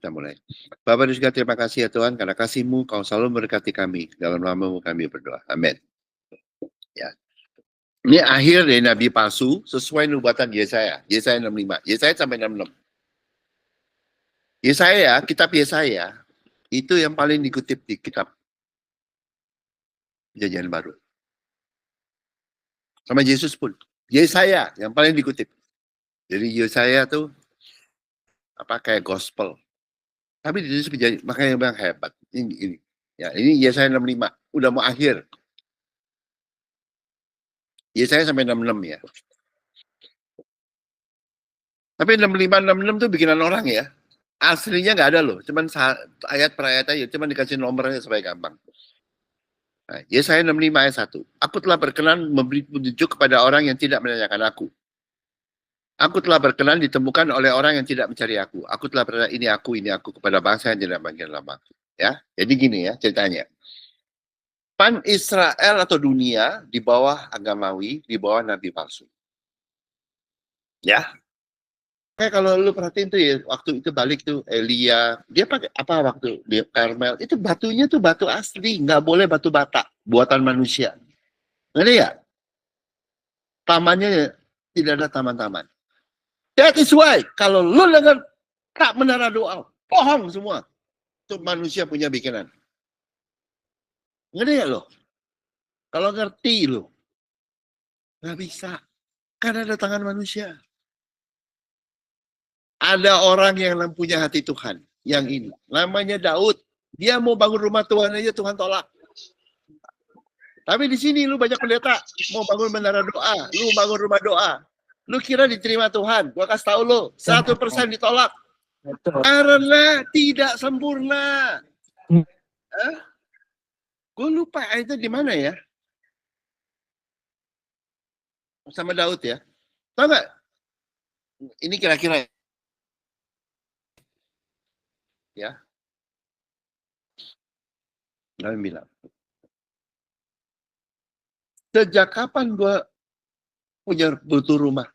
Kita mulai. Bapa di surga, terima kasih ya Tuhan, karena kasih-Mu Kau selalu memberkati kami. Dalam nama-Mu kami berdoa. Amin. Ya. Ini akhir dari Nabi palsu sesuai nubuatan Yesaya. Yesaya 65. Yesaya sampai 66. Yesaya, kitab Yesaya, itu yang paling dikutip di kitab Perjanjian Baru. Sama Yesus pun. Yesaya yang paling dikutip. Jadi Yesaya tuh apa kayak gospel. Tapi ditulis perjanjian, makanya bilang hebat. Ini. Ya, ini Yesaya 65. Udah mau akhir. Yesaya sampai 66 ya. Tapi 65-66 tuh bikinan orang ya. Aslinya nggak ada loh. Cuman ayat per ayat aja. Cuman dikasih nomornya supaya gampang. Nah, Yesaya 65 ayat 1. Aku telah berkenan memberi petunjuk kepada orang yang tidak menanyakan aku. Aku telah berkenan ditemukan oleh orang yang tidak mencari aku. Aku telah berkata ini aku kepada bangsa yang tidak manggil nama. Ya, jadi gini ya ceritanya. Pan Israel atau dunia di bawah agamawi, di bawah nabi palsu. Ya, kayak kalau lu perhatiin tuh ya, waktu itu balik tuh Elia, dia pakai apa waktu di Karmel, itu batunya tuh batu asli, nggak boleh batu bata, buatan manusia. Ngerti ya? Tamannya tidak ada taman-taman. That is why, kalau lu dengar tak menara doa, bohong semua. Itu manusia punya bikinan. Ngerti ya lo? Kalau ngerti lo, nggak bisa. Karena ada tangan manusia. Ada orang yang punya hati Tuhan. Yang ini. Namanya Daud. Dia mau bangun rumah Tuhan aja Tuhan tolak. Tapi di sini lu banyak pendeta. Mau bangun menara doa. Lu bangun rumah doa. Lu kira diterima Tuhan. Gua kasih tahu lu. 100% ditolak. Karena tidak sempurna. Gue lupa itu di mana ya. Sama Daud ya. Tahu nggak? Ini kira-kira ya. Nabi bilang, sejak kapan gue punya butuh rumah?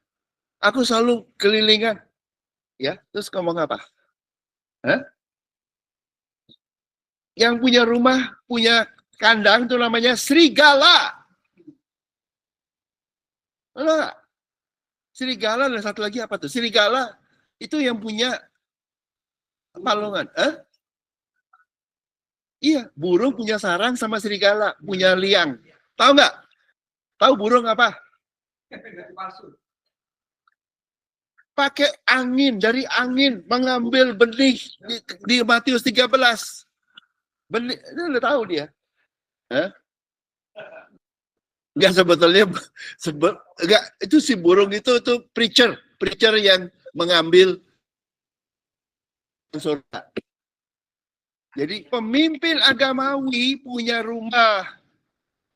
Aku selalu kelilingan. Ya, terus ngomong apa? Hah? Yang punya rumah, punya kandang itu namanya serigala. Enggak. Serigala dan satu lagi apa tuh? Serigala itu yang punya palungan. Iya, burung punya sarang sama serigala, punya liang. Tahu nggak? Tahu burung apa? Pakai angin, dari angin mengambil benih di Matius 13. Benih, itu udah tahu dia. Enggak sebetulnya, enggak, itu si burung itu preacher yang mengambil surga. Jadi pemimpin agamawi punya rumah.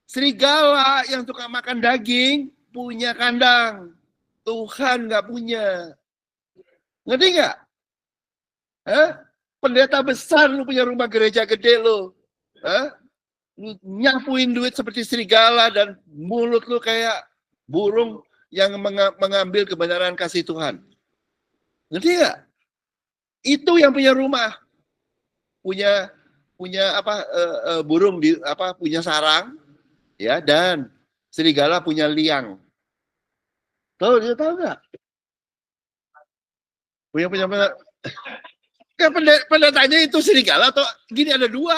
Serigala yang suka makan daging punya kandang. Tuhan nggak punya. Ngerti nggak? Pendeta besar lu punya rumah gereja gede lu. Lu nyapuin duit seperti serigala dan mulut lu kayak burung yang mengambil kebenaran kasih Tuhan. Ngerti nggak? Itu yang punya rumah. Punya apa burung di apa punya sarang ya, dan serigala punya liang. Tahu nggak? Punya pendetanya itu serigala atau gini, ada dua,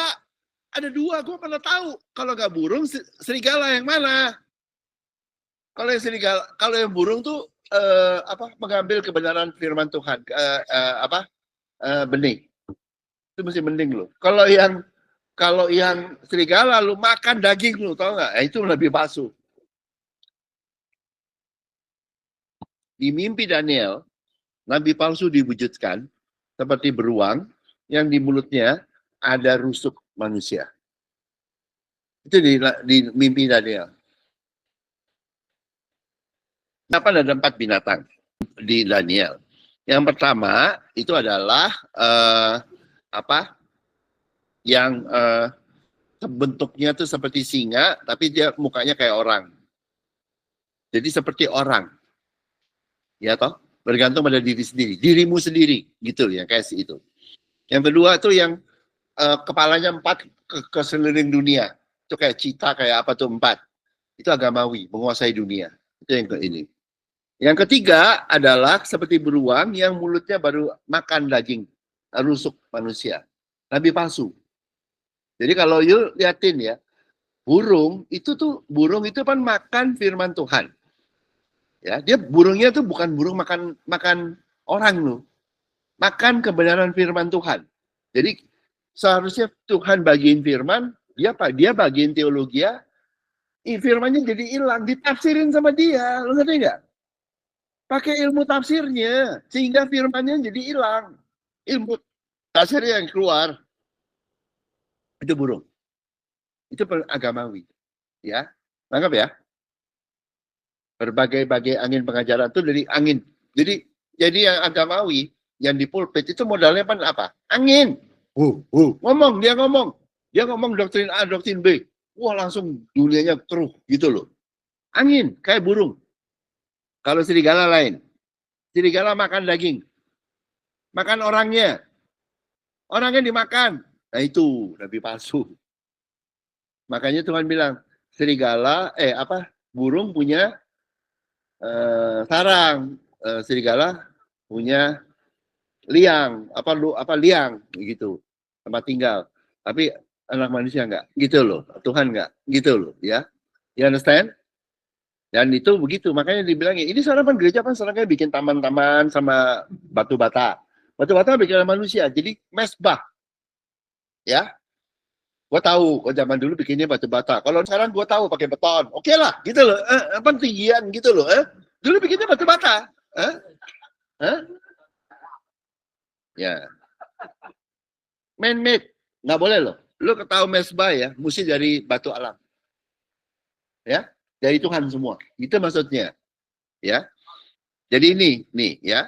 gue pernah tahu. Kalau nggak burung, serigala yang mana? Kalau yang serigala, kalau yang burung tuh apa mengambil kebenaran firman Tuhan, benih. Itu mesti bening loh. Kalau yang serigala lu makan daging lu, tau nggak? Itu lebih palsu. Di mimpi Daniel, nabi palsu diwujudkan seperti beruang yang di mulutnya ada rusuk manusia. Itu di mimpi Daniel. Kenapa ada 4 binatang di Daniel? Yang pertama itu adalah yang bentuknya tuh seperti singa, tapi dia mukanya kayak orang. Jadi seperti orang, ya toh, bergantung pada diri sendiri, dirimu sendiri, gitu ya, kayak itu. Yang kedua itu yang kepalanya 4 ke seluruh dunia. Itu kayak cita, kayak apa tuh 4. Itu agamawi, menguasai dunia. Itu yang ke ini. Yang ketiga adalah seperti beruang yang mulutnya baru makan daging, rusuk manusia. Nabi palsu. Jadi kalau you liatin ya, burung itu kan makan firman Tuhan. Ya, dia burungnya tuh bukan burung makan orang loh. Makan kebenaran firman Tuhan. Jadi seharusnya Tuhan bagiin firman, dia bagiin teologi, firmannya jadi hilang, ditafsirin sama dia, lo ngerti nggak? Pakai ilmu tafsirnya, sehingga firmannya jadi hilang. Ilmu tafsirnya yang keluar, itu burung. Itu agamawi. Ya, tangkap ya. Berbagai-bagai angin pengajaran itu dari angin. Jadi yang agamawi, yang di pulpit itu modalnya apa? Angin. Ngomong. Dia ngomong doktrin A, doktrin B. Wah, langsung dunianya keruh gitu loh. Angin, kayak burung. Kalau serigala lain. Serigala makan daging. Makan orangnya. Orangnya dimakan. Nah itu, nabi palsu. Makanya Tuhan bilang, serigala, burung punya sarang. Serigala punya liang, liang, gitu. Tempat tinggal. Tapi anak manusia enggak, gitu loh. Tuhan enggak, gitu loh, ya. You understand? Dan itu begitu, makanya dibilangin, ini sarapan gereja kan serangnya bikin taman-taman sama batu bata. Batu bata bikin manusia, jadi mesbah. Ya, gue tahu, kalau zaman dulu bikinnya batu bata. Kalau sekarang gue tahu pakai beton, oke lah, gitu loh. Tinggian gitu loh. Dulu bikinnya batu bata. Ya, man-made, nggak boleh loh. Lu tahu mesbah ya, mesti dari batu alam. Ya, dari Tuhan semua. Itu maksudnya. Ya. Jadi ini, nih ya.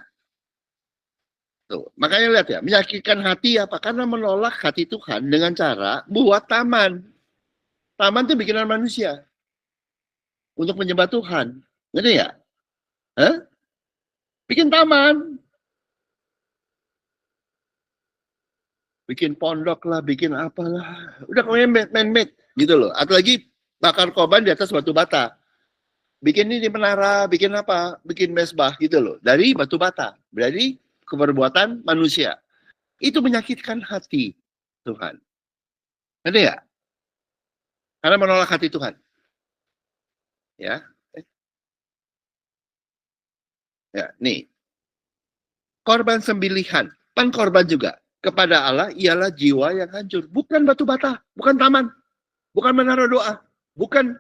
Tuh, makanya lihat ya, menyakitkan hati apa? Karena menolak hati Tuhan dengan cara buat taman. Taman itu bikinan manusia. Untuk menyembah Tuhan. Ngerti ya? Bikin taman. Bikin pondok lah, bikin apalah. Udah kayak man-made gitu loh. Atau lagi bakar korban di atas batu bata. Bikin ini menara, bikin apa? Bikin mesbah gitu loh. Dari batu bata. Dari keperbuatan manusia. Itu menyakitkan hati Tuhan. Ngerti ya? Karena menolak hati Tuhan. Ya. Ya, nih. Korban sembelihan. Pan korban juga. Kepada Allah ialah jiwa yang hancur. Bukan batu bata. Bukan taman. Bukan menara doa. Bukan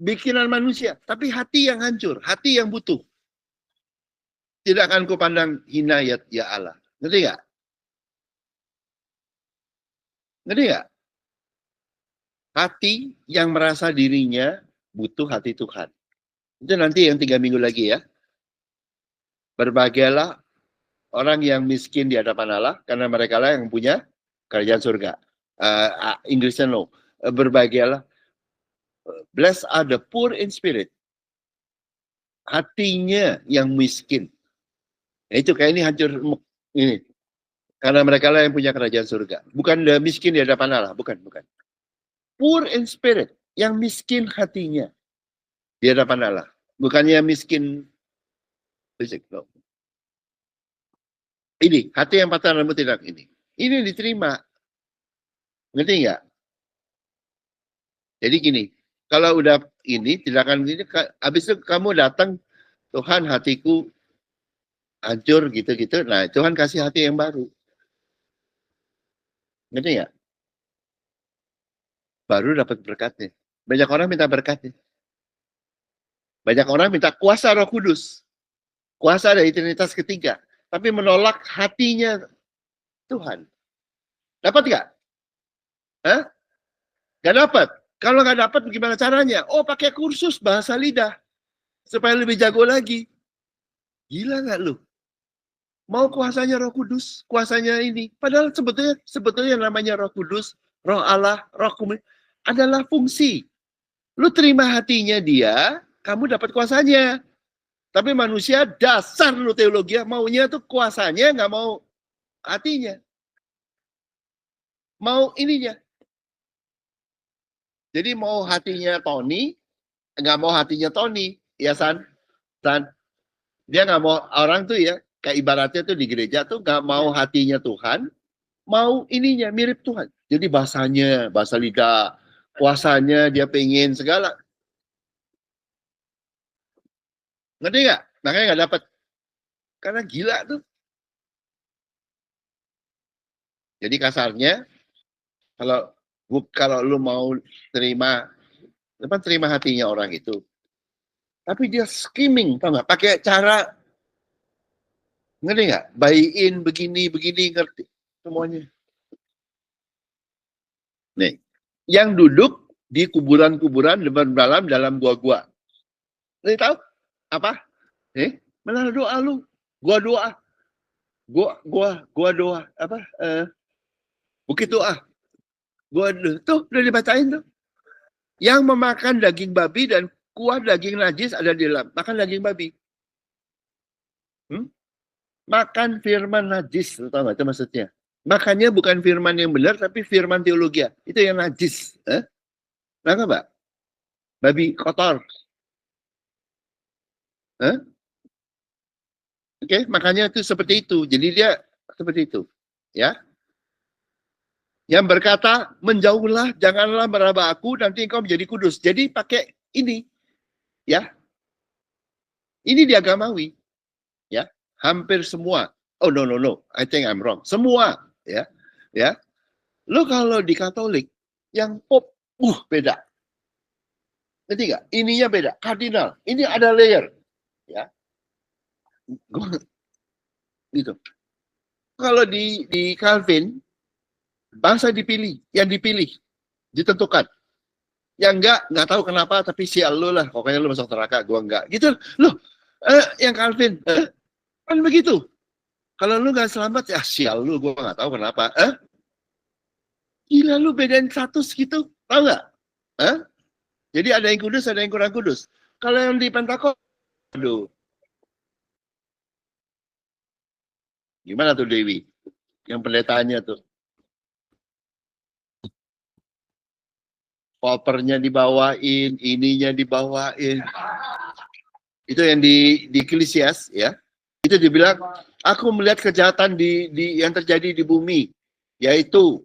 bikinan manusia. Tapi hati yang hancur. Hati yang butuh. Tidak akan kupandang hina ya Allah. Ngerti gak? Ngerti gak? Hati yang merasa dirinya butuh hati Tuhan. Itu nanti yang 3 minggu lagi ya. Berbahagialah orang yang miskin di hadapan Allah, karena mereka lah yang punya kerajaan surga. Inggrisnya no. Berbahagialah. Blessed are the poor in spirit. Hatinya yang miskin. Nah, itu kayak ini hancur ini. Karena mereka lah yang punya kerajaan surga. Bukan miskin di hadapan Allah. Bukan. Poor in spirit. Yang miskin hatinya di hadapan Allah. Bukannya miskin fisik. No. Ini, hati yang patah rambut tidak ini. Ini diterima. Ngerti nggak? Jadi gini, kalau udah ini, tidak akan ini, habis itu kamu datang, Tuhan hatiku hancur gitu-gitu. Nah, Tuhan kasih hati yang baru. Ngerti nggak? Baru dapat berkatnya. Banyak orang minta berkatnya. Banyak orang minta kuasa Roh Kudus. Kuasa dari Trinitas ketiga. Tapi menolak hatinya Tuhan. Dapat nggak? Nggak dapat. Kalau nggak dapat gimana caranya? Oh, pakai kursus bahasa lidah. Supaya lebih jago lagi. Gila nggak lu? Mau kuasanya Roh Kudus, kuasanya ini. Padahal sebetulnya namanya Roh Kudus, Roh Allah, Roh Kudus adalah fungsi. Lu terima hatinya dia, kamu dapat kuasanya. Tapi manusia dasar lu teologi maunya tuh kuasanya, nggak mau hatinya. mau ininya. Jadi mau hatinya Tony, nggak mau hatinya Tony, ya San? San, dia nggak mau orang tuh ya, kayak ibaratnya tuh di gereja tuh nggak mau hatinya Tuhan, mau ininya mirip Tuhan. Jadi bahasanya, bahasa lidah, puasanya dia pengen segala. Ngerti nggak? Makanya nggak dapat. Karena gila tuh. Jadi kasarnya, kalau lu mau terima hatinya orang itu, tapi dia skimming, tau nggak? Pakai cara, ngerti nggak? Buy-in begini, ngerti semuanya. Nih, yang duduk di kuburan-kuburan dalam gua-gua. Lu tahu apa? Mana doa lu? Gua doa. Gua doa. Apa? Bukit doa. Tuh udah dibacain tuh. Yang memakan daging babi dan kuah daging najis ada di dalam. Makan daging babi. Makan firman najis, lu tahu nggak itu maksudnya? Makanya bukan firman yang benar, tapi firman teologi. Itu yang najis. Kenapa, Mbak? Babi kotor. Oke, makanya itu seperti itu. Jadi dia seperti itu. Ya. Yang berkata, menjauhlah, janganlah meraba aku, nanti engkau menjadi kudus. Jadi pakai ini. Ya. Ini di agamawi. Ya. Hampir semua. Oh, no. I think I'm wrong. Semua. Ya. Ya. Lo kalau di Katolik, yang pop, beda. Ngerti nggak? Ininya beda. Kardinal. Ini ada layer. Ya. Gitu. Kalau di Calvin, bangsa dipilih, yang dipilih, ditentukan. Yang enggak tahu kenapa, tapi sial lu lah. Pokoknya lu masuk neraka, gua enggak. Gitu loh. Yang Calvin, kan begitu. Kalau lu nggak selamat, ya sial lu, gua nggak tahu kenapa. Gila lu bedain status gitu, tahu nggak? Jadi ada yang kudus, ada yang kurang kudus. Kalau yang di Pentakost, aduh. Gimana tuh Dewi? Yang pendetanya tuh. Kopernya dibawain, ininya dibawain. Itu yang di Ecclesiastes, ya. Itu dibilang, aku melihat kejahatan yang terjadi di bumi, yaitu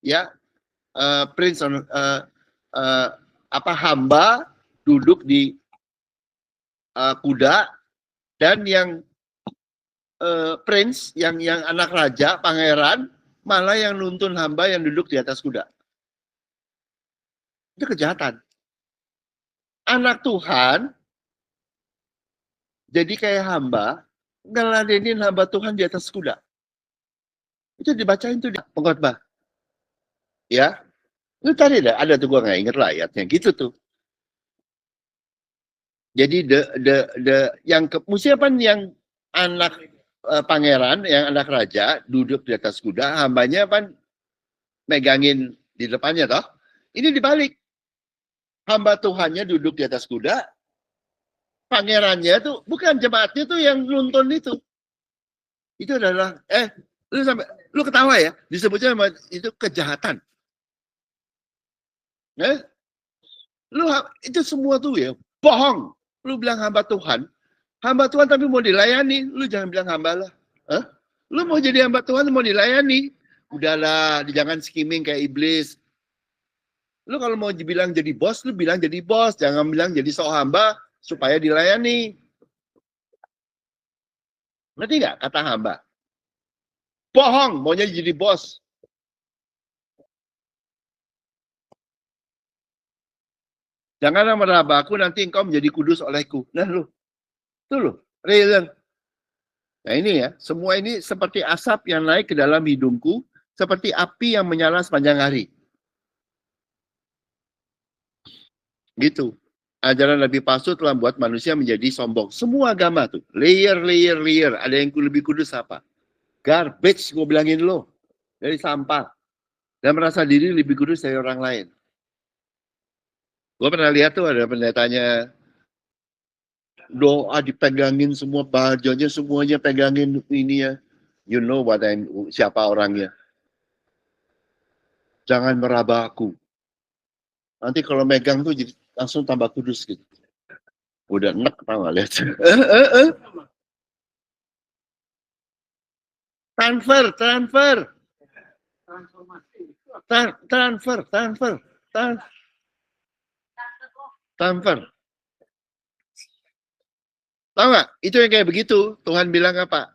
ya prince hamba duduk di kuda, dan yang prince yang anak raja, pangeran, malah yang nuntun hamba yang duduk di atas kuda. Itu kejahatan. Anak Tuhan jadi kayak hamba, ngeladenin hamba Tuhan di atas kuda. Itu dibacain tuh di pengkhotbah. Ya. Itu tadi ada tuh, gua nggak inget lah ayatnya gitu tuh. Jadi musiapan yang anak pangeran, yang anak raja duduk di atas kuda, hambanya kan megangin di depannya toh. Ini dibalik. Hamba Tuhannya duduk di atas kuda, pangerannya tuh bukan jemaatnya tuh yang nuntun itu. Itu adalah lu ketawa ya, disebutnya itu kejahatan. Lu itu semua tuh ya bohong. Lu bilang hamba Tuhan tapi mau dilayani, lu jangan bilang hamba lah. Lu mau jadi hamba Tuhan mau dilayani, udahlah, jangan skimming kayak iblis. Lu kalau mau dibilang jadi bos, lu bilang jadi bos, jangan bilang jadi sok hamba supaya dilayani. Ngerti nggak kata hamba? Bohong, maunya jadi bos. Janganlah meraba aku, nanti engkau menjadi kudus olehku. Nah lu, tuh lu, real. Nah ini ya, semua ini seperti asap yang naik ke dalam hidungku, seperti api yang menyala sepanjang hari. Gitu. Ajaran nabi palsu telah membuat manusia menjadi sombong. Semua agama tuh, layer. Ada yang lebih kudus apa? Garbage, gue bilangin lo. Dari sampah. Dan merasa diri lebih kudus dari orang lain. Gue pernah lihat tuh ada pendetanya, doa dipegangin semua, bajunya semuanya pegangin ini ya. You know siapa orangnya. Jangan meraba aku. Nanti kalau megang tuh jadi langsung tambah kudus gitu. Udah enek tau gak lihat. Transfer. Transfer. Tahu nggak? Itu yang kayak begitu. Tuhan bilang apa?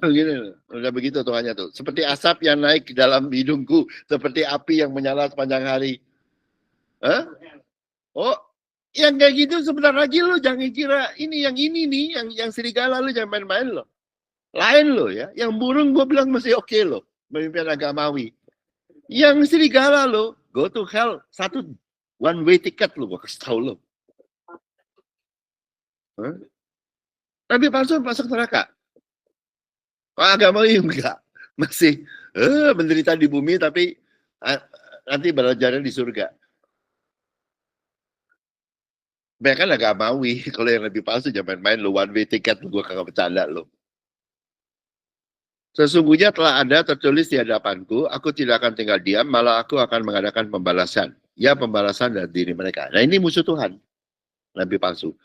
Gini, udah begitu Tuhannya tuh. Seperti asap yang naik ke dalam hidungku, seperti api yang menyala sepanjang hari. Hah? Oh, yang kayak gitu sebentar lagi lo jangan kira ini nih, yang serigala lo jangan main-main lo. Lain lo ya. Yang burung gue bilang masih oke lo, pemimpin agamawi. Yang serigala lo, go to hell, satu one way ticket lo, gue kasih tau lo. Hah? Nabi palsu masuk neraka. Agama enggak. Masih menderita di bumi tapi nanti belajarnya di surga. Mereka kan agamawi. Kalau yang lebih palsu jangan main-main lo, one way ticket gue kagak bercanda lo. Sesungguhnya telah ada tertulis di hadapanku, aku tidak akan tinggal diam, malah aku akan mengadakan pembalasan. Ya, pembalasan dari diri mereka. Nah, ini musuh Tuhan, nabi palsu.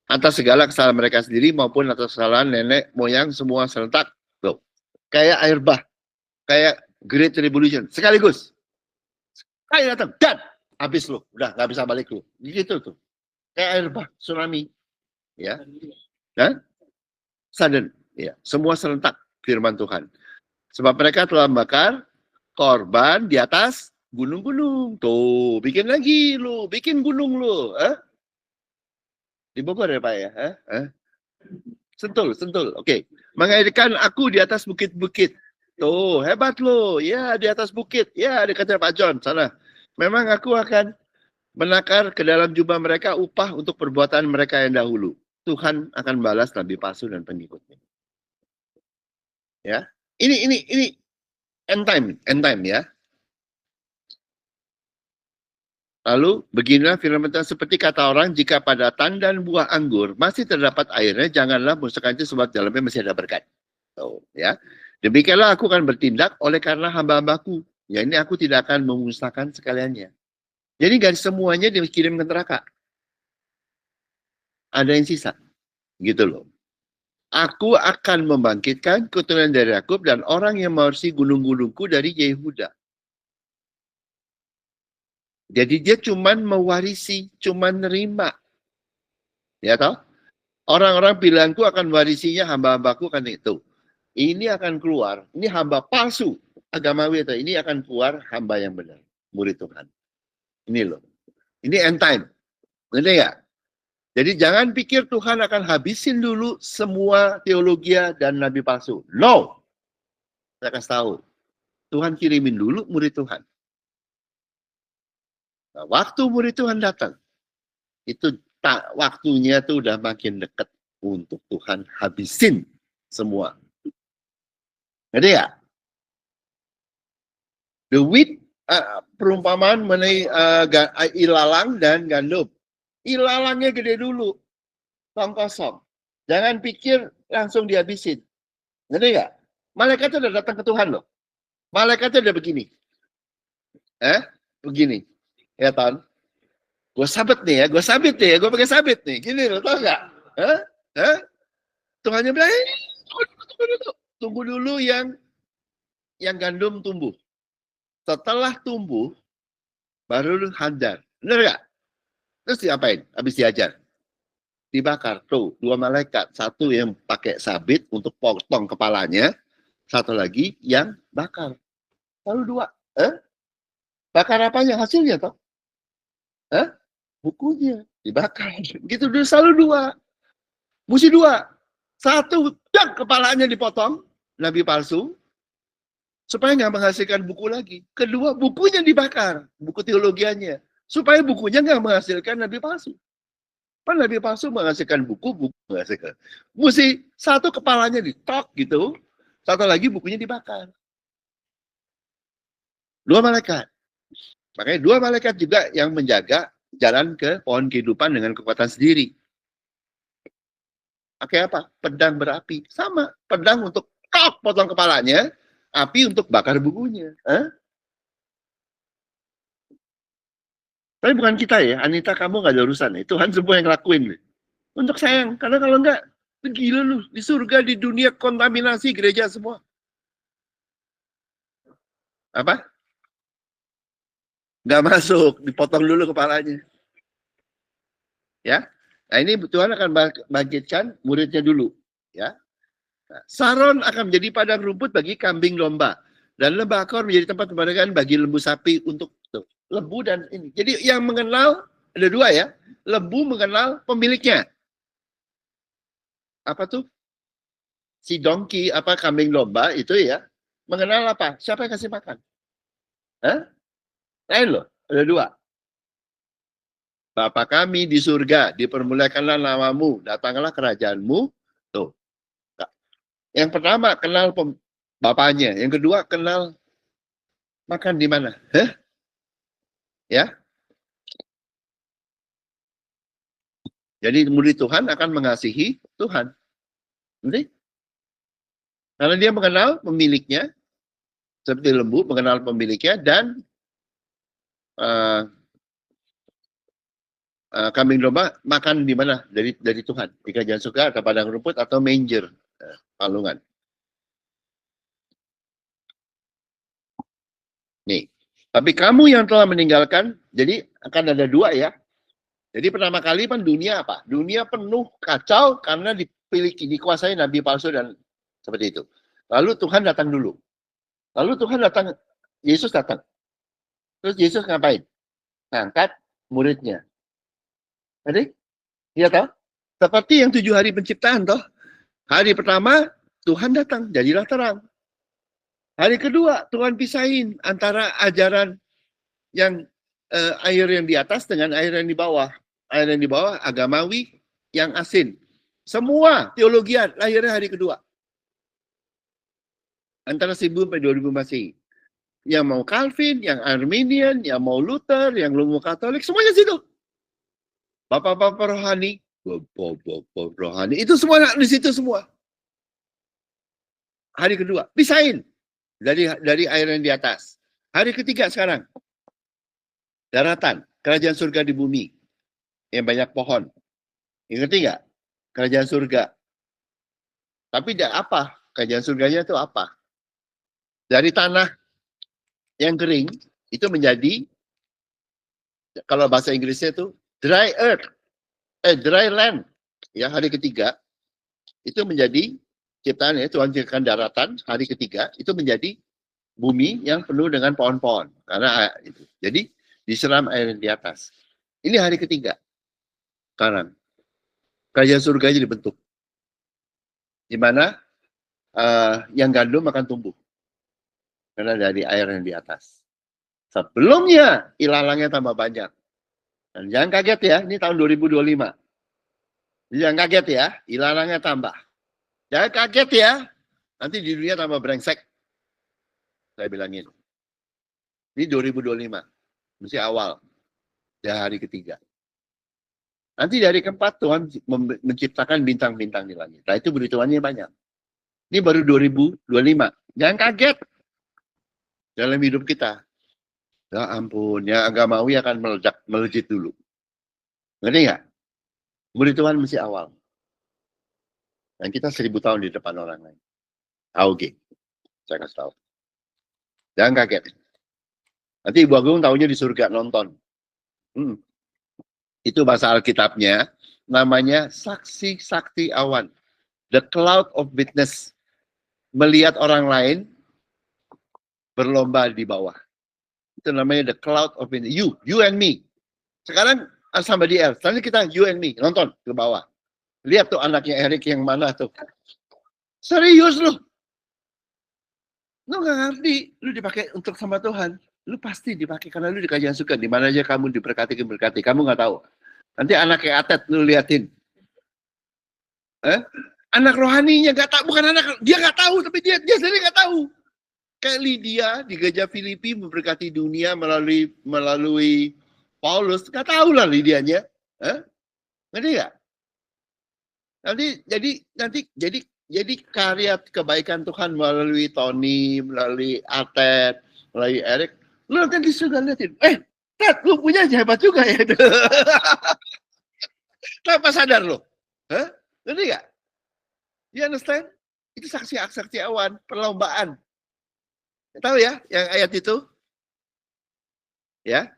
Atas segala kesalahan mereka sendiri maupun atas kesalahan nenek moyang semua serentak. Tuh. Kayak air bah, kayak Great Revolution sekaligus. Kayak datang dan habis lu, udah nggak bisa balik lu. Gitu tuh. Kayak air bah, tsunami. Ya. Dan sudden, ya. Semua serentak firman Tuhan. Sebab mereka telah membakar korban di atas gunung-gunung. Tuh, bikin lagi lu, bikin gunung lu. Di Bogor ya Pak ya? Sentul. Oke. Menghadirkan aku di atas bukit-bukit. Tuh, hebat lo. Ya, di atas bukit. Ya, dekatnya Pak John, sana. Memang aku akan menakar ke dalam jubah mereka upah untuk perbuatan mereka yang dahulu. Tuhan akan balas nabi palsu dan pengikutnya. Ya. Ini end time ya. Lalu beginilah firman Tuhan, seperti kata orang, jika pada tandan buah anggur masih terdapat airnya, janganlah musnahkan itu sebab dalamnya masih ada berkat. So, ya. Demikianlah aku akan bertindak oleh karena hamba-hambaku. Ya, ini aku tidak akan memusnahkan sekaliannya. Jadi gak semuanya dikirim ke neraka. Ada yang sisa. Gitu loh. Aku akan membangkitkan keturunan dari Yakub dan orang yang mewarisi gunung-gunungku dari Yehuda. Jadi dia cuman mewarisi, cuman nerima. Ya toh? Orang-orang bilangku akan warisinya, hamba-hambaku kan itu. Ini akan keluar, ini hamba palsu. Agamawi itu, ini akan keluar hamba yang benar. Murid Tuhan. Ini loh. Ini end time. Ngerti nggak? Jadi jangan pikir Tuhan akan habisin dulu semua teologi dan nabi palsu. No. Saya kasih tahu. Tuhan kirimin dulu murid Tuhan. Nah, waktu murid Tuhan datang, itu waktunya tuh udah makin dekat untuk Tuhan habisin semua. Ngerti ya? The wheat, perumpamaan mengenai ilalang dan gandum. Ilalangnya gede dulu, tong kosong. Jangan pikir langsung dihabisin. Ngerti nggak? Malaikatnya udah datang ke Tuhan loh. Malaikatnya udah begini. Begini. Ya Ton? Gue sabit nih ya, gue pakai sabit nih. Gini loh, tau nggak? Tuhannya bilang, tunggu dulu yang gandum tumbuh. Setelah tumbuh, baru hajar. Bener nggak? Terus diapain? Habis diajar. Dibakar. Tuh, 2 malaikat. Satu yang pakai sabit untuk potong kepalanya. Satu lagi yang bakar. Lalu 2. Bakar apanya? Hasilnya toh? Bukunya dibakar. Gitu dulu, selalu 2. Mesti 2. Satu, kepalanya dipotong, nabi palsu, supaya nggak menghasilkan buku lagi. Kedua, bukunya dibakar, buku teologianya, supaya bukunya nggak menghasilkan nabi palsu. Kan nabi palsu menghasilkan buku menghasilkan. Mesti satu kepalanya ditok gitu, satu lagi bukunya dibakar. 2 malaikat. Makanya 2 malaikat juga yang menjaga jalan ke pohon kehidupan dengan kekuatan sendiri. Pakai apa? Pedang berapi. Sama. Pedang untuk potong kepalanya, api untuk bakar bukunya. Tapi bukan kita ya, Anita kamu nggak ada urusan ya. Tuhan semua yang ngelakuin. Untuk sayang, karena kalau enggak, gila lu. Di surga, di dunia kontaminasi gereja semua. Apa? Nggak masuk, dipotong dulu kepalanya. Ya, nah ini Tuhan akan bangkitkan muridnya dulu. Ya, Saron akan menjadi padang rumput bagi kambing domba, dan lembah Akor menjadi tempat pemandangan bagi lembu sapi untuk tuh, lembu dan ini. Jadi yang mengenal ada dua ya, lembu mengenal pemiliknya. Apa tuh? Si donkey apa kambing domba itu ya mengenal apa? Siapa yang kasih makan? Hah? Lain loh, ada dua. Bapa kami di surga, dipermuliakanlah namamu, datanglah kerajaanmu. Tuh. Yang pertama kenal bapaknya, yang kedua kenal makan di mana. Hah? Ya. Jadi murid Tuhan akan mengasihi Tuhan. Nanti? Karena dia mengenal pemiliknya, seperti lembu mengenal pemiliknya, dan kambing domba makan di mana dari Tuhan, di kerajaan surga atau padang rumput atau manger, palungan. Nih, tapi kamu yang telah meninggalkan, jadi akan ada dua ya. Jadi pertama kali kan dunia apa? Dunia penuh kacau karena dikuasai nabi palsu dan seperti itu. Lalu Tuhan datang dulu. Lalu Tuhan datang, Yesus datang. Terus Yesus ngapain? Ngangkat muridnya. Jadi, iya toh? Seperti yang 7 hari penciptaan toh. Hari pertama Tuhan datang, jadilah terang. Hari kedua Tuhan pisahin antara ajaran yang air yang di atas dengan air yang di bawah. Air yang di bawah agamawi, yang asin. Semua teologian lahirnya hari kedua. Antara 1000 sampai 2000 Masehi. Yang mau Calvin, yang Arminian, yang mau Luther, yang mau Katolik, semuanya situ. Bapak-bapak rohani, bapak-bapak rohani, itu semua di situ semua. Hari kedua, pisahin dari air yang di atas. Hari ketiga sekarang, daratan, kerajaan surga di bumi, yang banyak pohon. Yang ketiga, kerajaan surga. Tapi apa? Kerajaan surganya itu apa? Dari tanah yang kering, itu menjadi, kalau bahasa Inggrisnya itu, dry earth, dry land. Ya, hari ketiga, itu menjadi ciptaannya, Tuhan ciptakan daratan, hari ketiga, itu menjadi bumi yang penuh dengan pohon-pohon. Karena itu. Jadi, disiram air di atas. Ini hari ketiga. Sekarang, kerajaan surga dibentuk. Di mana yang gandum akan tumbuh. Karena dari air yang di atas. Sebelumnya, ilalangnya tambah banyak. Dan jangan kaget ya, ini tahun 2025. Jangan kaget ya, ilalangnya tambah. Jangan kaget ya, nanti di dunia tambah brengsek. Saya bilangin. Ini 2025, mesti awal. Dari hari ketiga. Nanti dari keempat Tuhan menciptakan bintang-bintang di langit. Nah itu berhitungannya banyak. Ini baru 2025. Jangan kaget dalam hidup kita. Ya ampun, ya agamawi akan melejit dulu. Ngerti nggak? Berhitungan mesti awal. Dan kita 1000 tahun di depan orang lain. Oke, saya kasih tahu. Jangan kaget. Nanti Ibu Agung tahunya di surga nonton. Itu bahasa Alkitabnya, namanya saksi sakti awan. The cloud of witness. Melihat orang lain berlomba di bawah. Itu namanya the cloud of witness. You and me. Sekarang somebody else. Nanti kita you and me, nonton ke bawah. Lihat tuh anaknya Erik yang mana tuh. Serius loh. Lu gak ngerti, lu dipakai untuk sama Tuhan. Lu pasti dipakai karena lu di kerajaan surga. Di mana aja kamu diberkati. Kamu nggak tahu. Nanti anaknya Atet lu liatin. Anak rohaninya nggak tahu, bukan anak dia nggak tahu, tapi dia sendiri nggak tahu. Kayak Lydia di gereja Filipi memberkati dunia melalui Paulus, nggak tahu lah Lydianya. Ngerti nggak? Jadi karya kebaikan Tuhan melalui Tony, melalui Atet, melalui Erik, lu nanti disuruh liatin. Lu punya hebat juga ya. Tanpa sadar lo. Hah? Ngerti nggak? You understand? Itu saksi awan, perlombaan. Tahu ya yang ayat itu? Ya?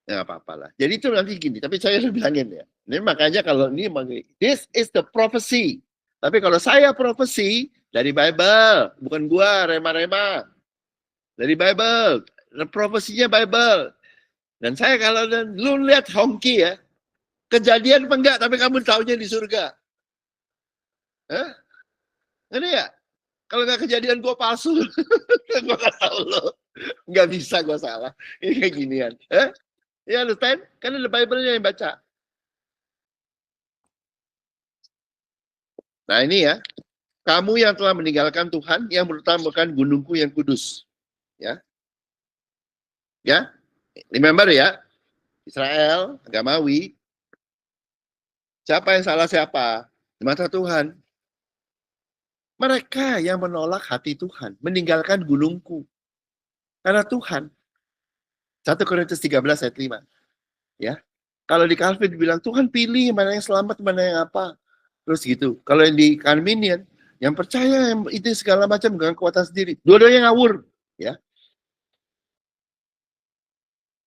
Ya apa-apa lah. Jadi itu nanti gini, tapi saya udah bilangin ya. Ini makanya kalau ini, this is the prophecy. Tapi kalau saya prophecy dari Bible, bukan gua rema-rema. Dari Bible. Profesinya Bible. Dan saya kalau lu lihat Hongki ya, kejadian apa enggak, tapi kamu tahunya di surga. Hah? Ini ya? Kalau nggak kejadian gue palsu, gue nggak tahu lo. Nggak bisa gue salah. Ini kayak ginian. Ya understand? Kan ada Bible-nya yang baca. Nah ini ya, kamu yang telah meninggalkan Tuhan, yang berutamakan gunungku yang kudus. Ya, ya, remember ya, Israel, agamawi. Siapa yang salah siapa? Di mata Tuhan. Mereka yang menolak hati Tuhan, meninggalkan gunungku. Karena Tuhan. 1 Korintus 13 ayat 5. Ya. Kalau di Calvin bilang, Tuhan pilih mana yang selamat, mana yang apa. Terus gitu. Kalau yang di Arminian, yang percaya itu segala macam dengan kekuatan sendiri. Dua-duanya ngawur. Ya.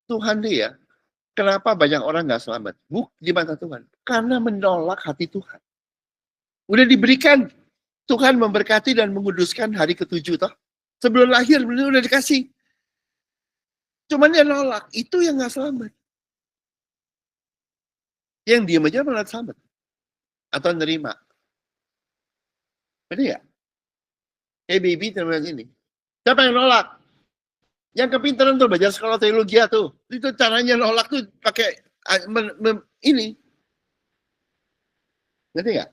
Tuhan dia, kenapa banyak orang nggak selamat? Di mata Tuhan. Karena menolak hati Tuhan. Udah diberikan. Tuhan memberkati dan menguduskan hari ke-7 toh. Sebelum lahir udah dikasih. Cuman dia nolak, itu yang nggak selamat. Yang diam aja malah selamat. Atau nerima. Benar ya? Hey baby teman ini. Siapa yang nolak? Yang kepintaran tuh belajar sekolah teologi tuh. Itu caranya nolak tuh pakai ini. Ngerti nggak?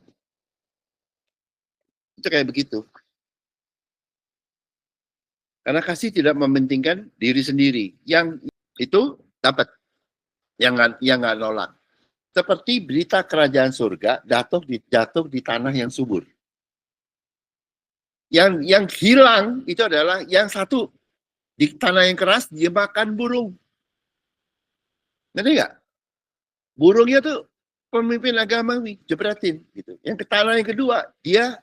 Itu kayak begitu. Karena kasih tidak mementingkan diri sendiri. Yang itu dapat. Yang nggak nolak. Seperti berita kerajaan surga jatuh di tanah yang subur. Yang hilang itu adalah yang satu. Di tanah yang keras dia makan burung. Ngerti nggak? Burungnya tuh pemimpin agamawi, jepretin gitu. Yang ke tanah yang kedua, dia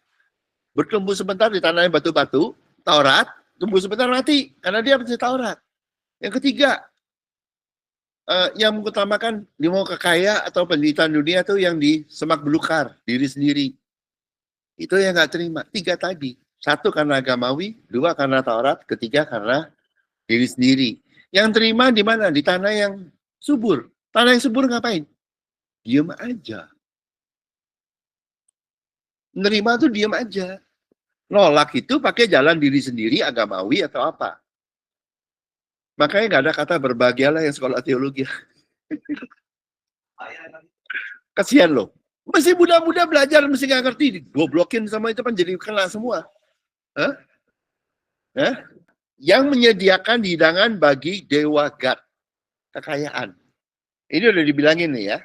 bertumbuh sebentar di tanah yang batu-batu, Taurat, tumbuh sebentar mati karena dia baca Taurat. Yang ketiga, yang mengutamakan dia mau kekaya atau penderitaan dunia tuh yang di semak belukar diri sendiri. Itu yang nggak terima. 3 tadi. 1 karena agamawi, 2 karena Taurat, ketiga karena diri sendiri. Yang terima di mana? Di tanah yang subur. Tanah yang subur ngapain? Diam aja. Nerima tuh diam aja. Nolak itu pakai jalan diri sendiri, agamawi atau apa. Makanya nggak ada kata berbahagialah yang sekolah teologi. Kasihan loh. Masih muda-muda belajar, mesti nggak ngerti. Goblokin sama itu kan jadi kena semua. Hah? Hah? Yang menyediakan hidangan bagi dewa God. Kekayaan. Ini udah dibilangin nih ya.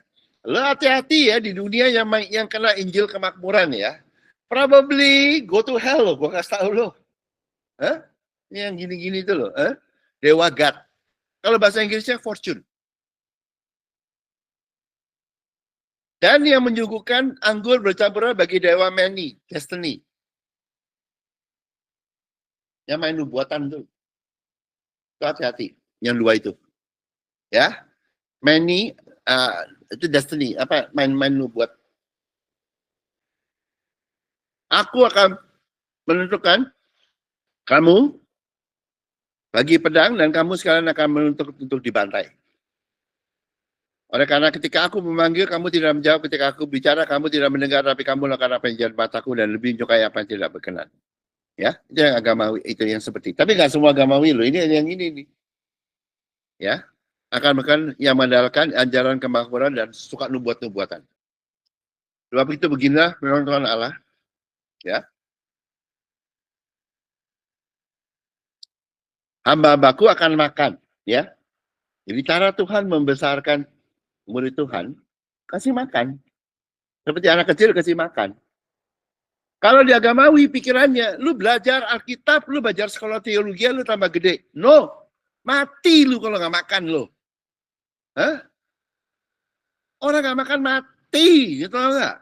Lo hati-hati ya di dunia yang kena Injil kemakmuran ya. Probably go to hell loh, gue kasih tau lo. Hah? Yang gini-gini itu loh. Hah? Dewa God. Kalau bahasa Inggrisnya fortune. Dan yang menyuguhkan anggur bercampur bagi dewa Mani, destiny. Yang main nubuatan tuh. Itu hati-hati. Yang 2 itu. Ya. Mani, itu destiny. Apa? Main nubuat. Aku akan menentukan kamu bagi pedang dan kamu sekalian akan menuntut untuk dibantai. Oleh karena ketika aku memanggil, kamu tidak menjawab. Ketika aku bicara, kamu tidak mendengar. Tapi kamu lakukan apa yang jadi mataku dan lebih menyukai apa yang tidak berkenan. Ya, itu yang agamawi, itu yang seperti. Tapi nggak semua agamawi loh. Ini yang ini nih. Ya, akan yang mengandalkan ajaran kemakmuran dan suka nubuat-nubuatan. Sebab itu beginilah memang Tuhan Allah. Ya. Hamba-hambaku akan makan, ya. Jadi cara Tuhan membesarkan murid Tuhan, kasih makan. Seperti anak kecil kasih makan. Kalau di agamawi pikirannya, lu belajar Alkitab, lu belajar sekolah teologi, lu tambah gede. No. Mati lu kalau nggak makan lo. Hah? Orang nggak makan mati, gitu nggak?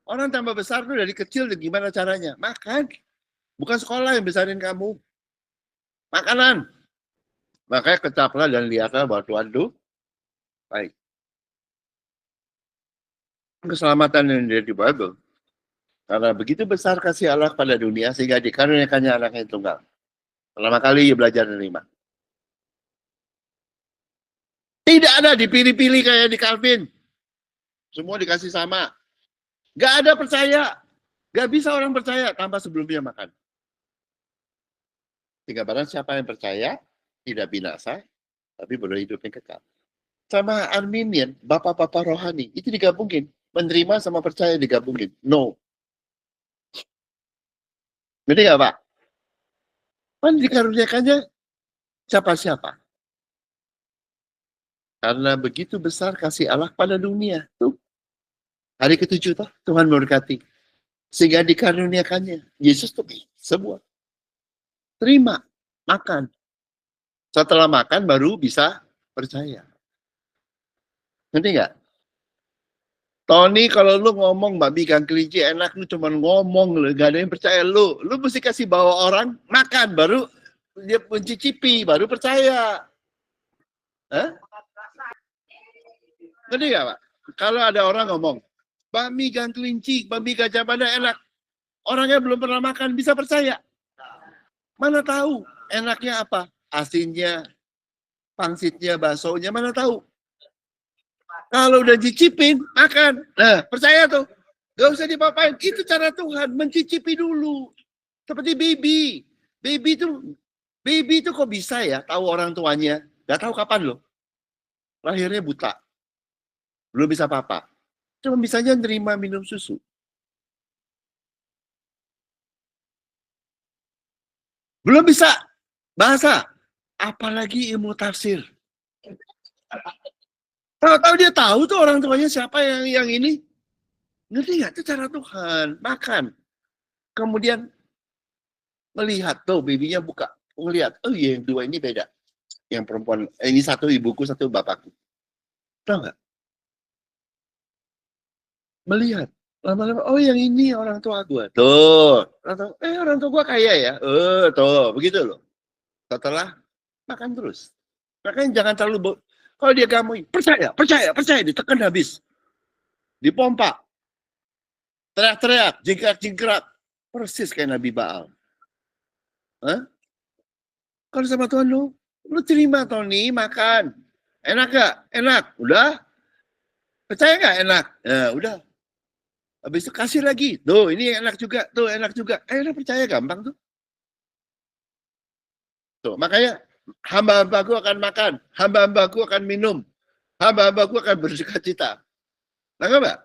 Orang tambah besar tuh dari kecil gimana caranya? Makan. Bukan sekolah yang besarin kamu. Makanan. Makanya kecaplah dan lihatlah bahwa Tuhan itu baik. Keselamatan yang ada di Bible. Karena begitu besar kasih Allah pada dunia sehingga dikaruniakannya anaknya tunggal. Pertama kali ia belajar menerima. Tidak ada dipilih-pilih kayak di Calvin. Semua dikasih sama. Gak ada percaya. Gak bisa orang percaya tanpa sebelumnya makan. Sehingga barang siapa yang percaya, tidak binasa, tapi berhidup yang kekal. Sama Arminian, bapak-bapak rohani, itu digabungin. Menerima sama percaya digabungin. No. Ngerti gak, Pak? Kan dikaruniakannya siapa-siapa. Karena begitu besar kasih Allah pada dunia. Tuh. Hari ke-7 tuh, Tuhan memberkati. Sehingga dikaruniakannya. Yesus tuh semua. Terima, makan. Setelah makan baru bisa percaya. Ngerti nggak? Tony, kalau lu ngomong babi ikan kelinci enak, lu cuma ngomong, lu gak ada yang percaya lu. Lu mesti kasih bawa orang makan, baru dia mencicipi, baru percaya. Hah? Ngerti nggak, Pak? Kalau ada orang ngomong, babi ikan kelinci, babi gajah mada enak. Orangnya belum pernah makan, bisa percaya. Mana tahu enaknya apa? Asinnya, pangsitnya, baksonya, mana tahu. Kalau udah cicipin, makan. Nah, percaya tuh. Gak usah dipapain. Itu cara Tuhan, mencicipi dulu. Seperti baby. Baby itu kok bisa ya tahu orang tuanya. Gak tahu kapan loh. Lahirnya buta. Belum bisa apa-apa. Cuma bisanya nerima minum susu. Belum bisa bahasa. Apalagi ilmu tafsir. Tahu-tahu dia tahu tuh orang tuanya siapa yang ini. Ngerti nggak? Itu cara Tuhan. Makan. Kemudian melihat tuh babynya buka. Ngelihat. Oh iya yang dua ini beda. Yang perempuan. Ini satu ibuku, satu bapakku. Tahu nggak? Melihat. Lama-lama, oh yang ini orang tua gue. Tuh. Orang tua gue kaya ya. Tuh. Begitu loh. Setelah makan terus. Makanya jangan terlalu kalau dia gamoy, percaya, ditekan habis. Dipompa. Teriak-teriak, jingkrak-jingkrak. Persis kayak Nabi Baal. Hah? Kalau sama Tuhan lu terima Tony, makan. Enak gak? Enak. Udah? Percaya gak? Enak. Ya, udah. Habis itu kasih lagi. Tuh, ini enak juga. Tuh, enak juga. Enak percaya gampang tuh. Tuh, makanya hamba-hambaku akan makan, hamba-hambaku akan minum, hamba-hambaku akan bersuka-cita. Nggak, Mbak?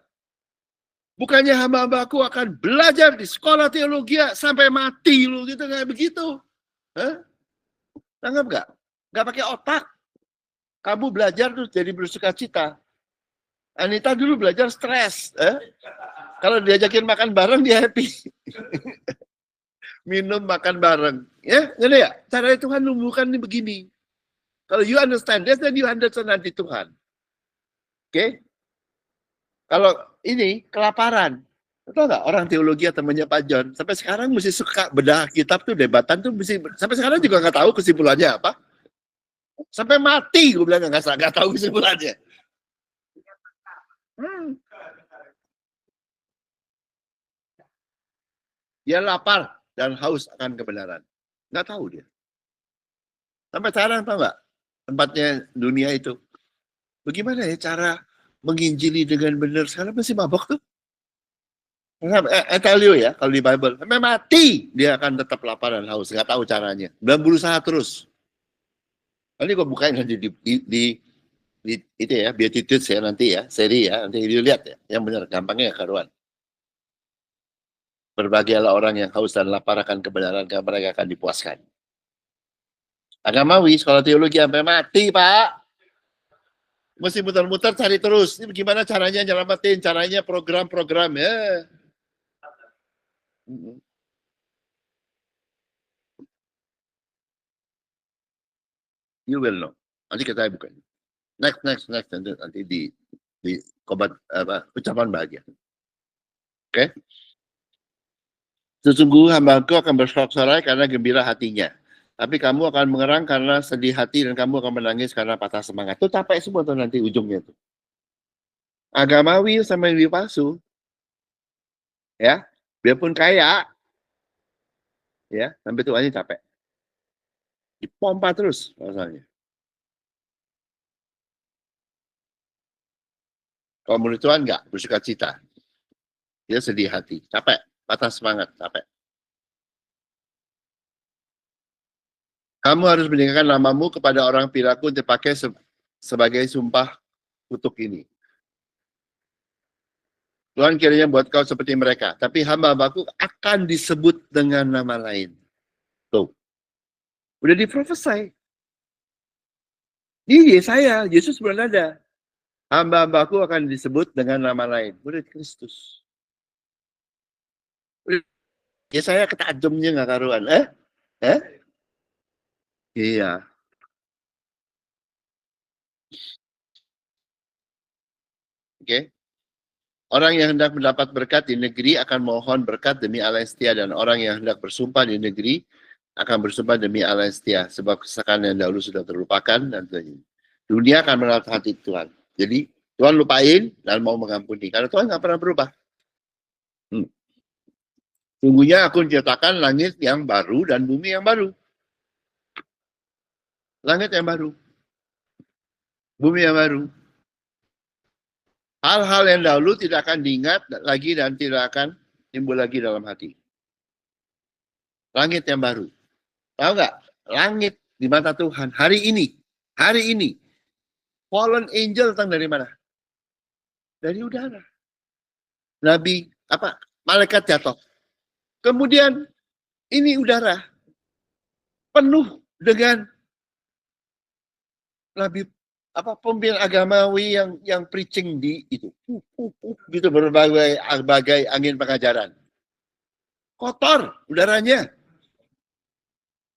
Bukannya hamba-hambaku akan belajar di sekolah teologi sampai mati lu gitu, kayak begitu. Hah? Nggak? Nggak pakai otak. Kamu belajar tuh jadi bersuka-cita. Anita dulu belajar stres. Kalau diajakin makan bareng dia happy. Minum makan bareng. Ya, ngerti ya? Cara Tuhan numbuhkan ini begini. Kalau you understand this, then you understand nanti Tuhan. Oke? Kalau ini kelaparan, tahu nggak orang teologi temannya Pak John sampai sekarang mesti suka bedah kitab tuh debatan tuh mesti sampai sekarang juga nggak tahu kesimpulannya apa. Sampai mati gue bilang nggak tahu kesimpulannya. Dia lapar dan haus akan kebenaran. Nggak tahu dia. Sampai sekarang tahu nggak tempatnya dunia itu. Bagaimana ya cara menginjili dengan benar? Sekarang masih mabok tuh. I tell you ya, kalau di Bible, sampai mati dia akan tetap lapar dan haus. Nggak tahu caranya. Dan berusaha terus. Nanti gue bukain nanti di itu ya, Beatitudes ya nanti ya, seri ya, nanti dilihat ya. Yang benar, gampangnya ya karuan. Berbahagialah orang yang haus dan lapar akan kebenaran, karena mereka akan dipuaskan. Agamawi, sekolah teologi sampai mati, Pak. Mesti muter-muter cari terus. Ini gimana caranya nyelamatin, caranya program-program ya. You will know. Nanti kita bukan. Next. Nanti di kobat apa ucapan bahagia. Oke? Sesungguhnya hambaku akan bersorak-sorai karena gembira hatinya. Tapi kamu akan mengerang karena sedih hati dan kamu akan menangis karena patah semangat. Itu capek semua tuh nanti ujungnya tuh. Agamawi sama yang palsu, ya, biarpun kaya, ya, sampai tuanya capek. Dipompa terus masalahnya. Kalau menurut Tuhan enggak, bersuka cita. Dia sedih hati, capek, patah semangat, capek. Kamu harus meninggalkan namamu kepada orang piraku untuk dipakai sebagai sumpah kutuk ini. Tuhan kiranya buat kau seperti mereka. Tapi hamba-hambaku akan disebut dengan nama lain. Tuh. Udah diprofesai. Ini Yesaya, Yesus belum ada. Hamba-hambaku akan disebut dengan nama lain. Udah Kristus. Yesaya ketajamnya nggak karuan. Iya. Oke. Orang yang hendak mendapat berkat di negeri akan mohon berkat demi Allah yang setia, dan orang yang hendak bersumpah di negeri akan bersumpah demi Allah yang setia, sebab kesesakan yang dahulu sudah terlupakan dan dunia akan menatap hati Tuhan. Jadi Tuhan lupain dan mau mengampuni karena Tuhan nggak pernah berubah. Sungguhnya aku menciptakan langit yang baru dan bumi yang baru. Langit yang baru, bumi yang baru. Hal-hal yang dahulu tidak akan diingat lagi dan tidak akan timbul lagi dalam hati. Langit yang baru. Tahu nggak? Langit di mata Tuhan hari ini, fallen angel datang dari mana? Dari udara. Nabi malaikat jatuh. Kemudian ini udara penuh dengan nabi pemimpin agamawi yang preaching di itu gitu, berbagai angin pengajaran. Kotor udaranya.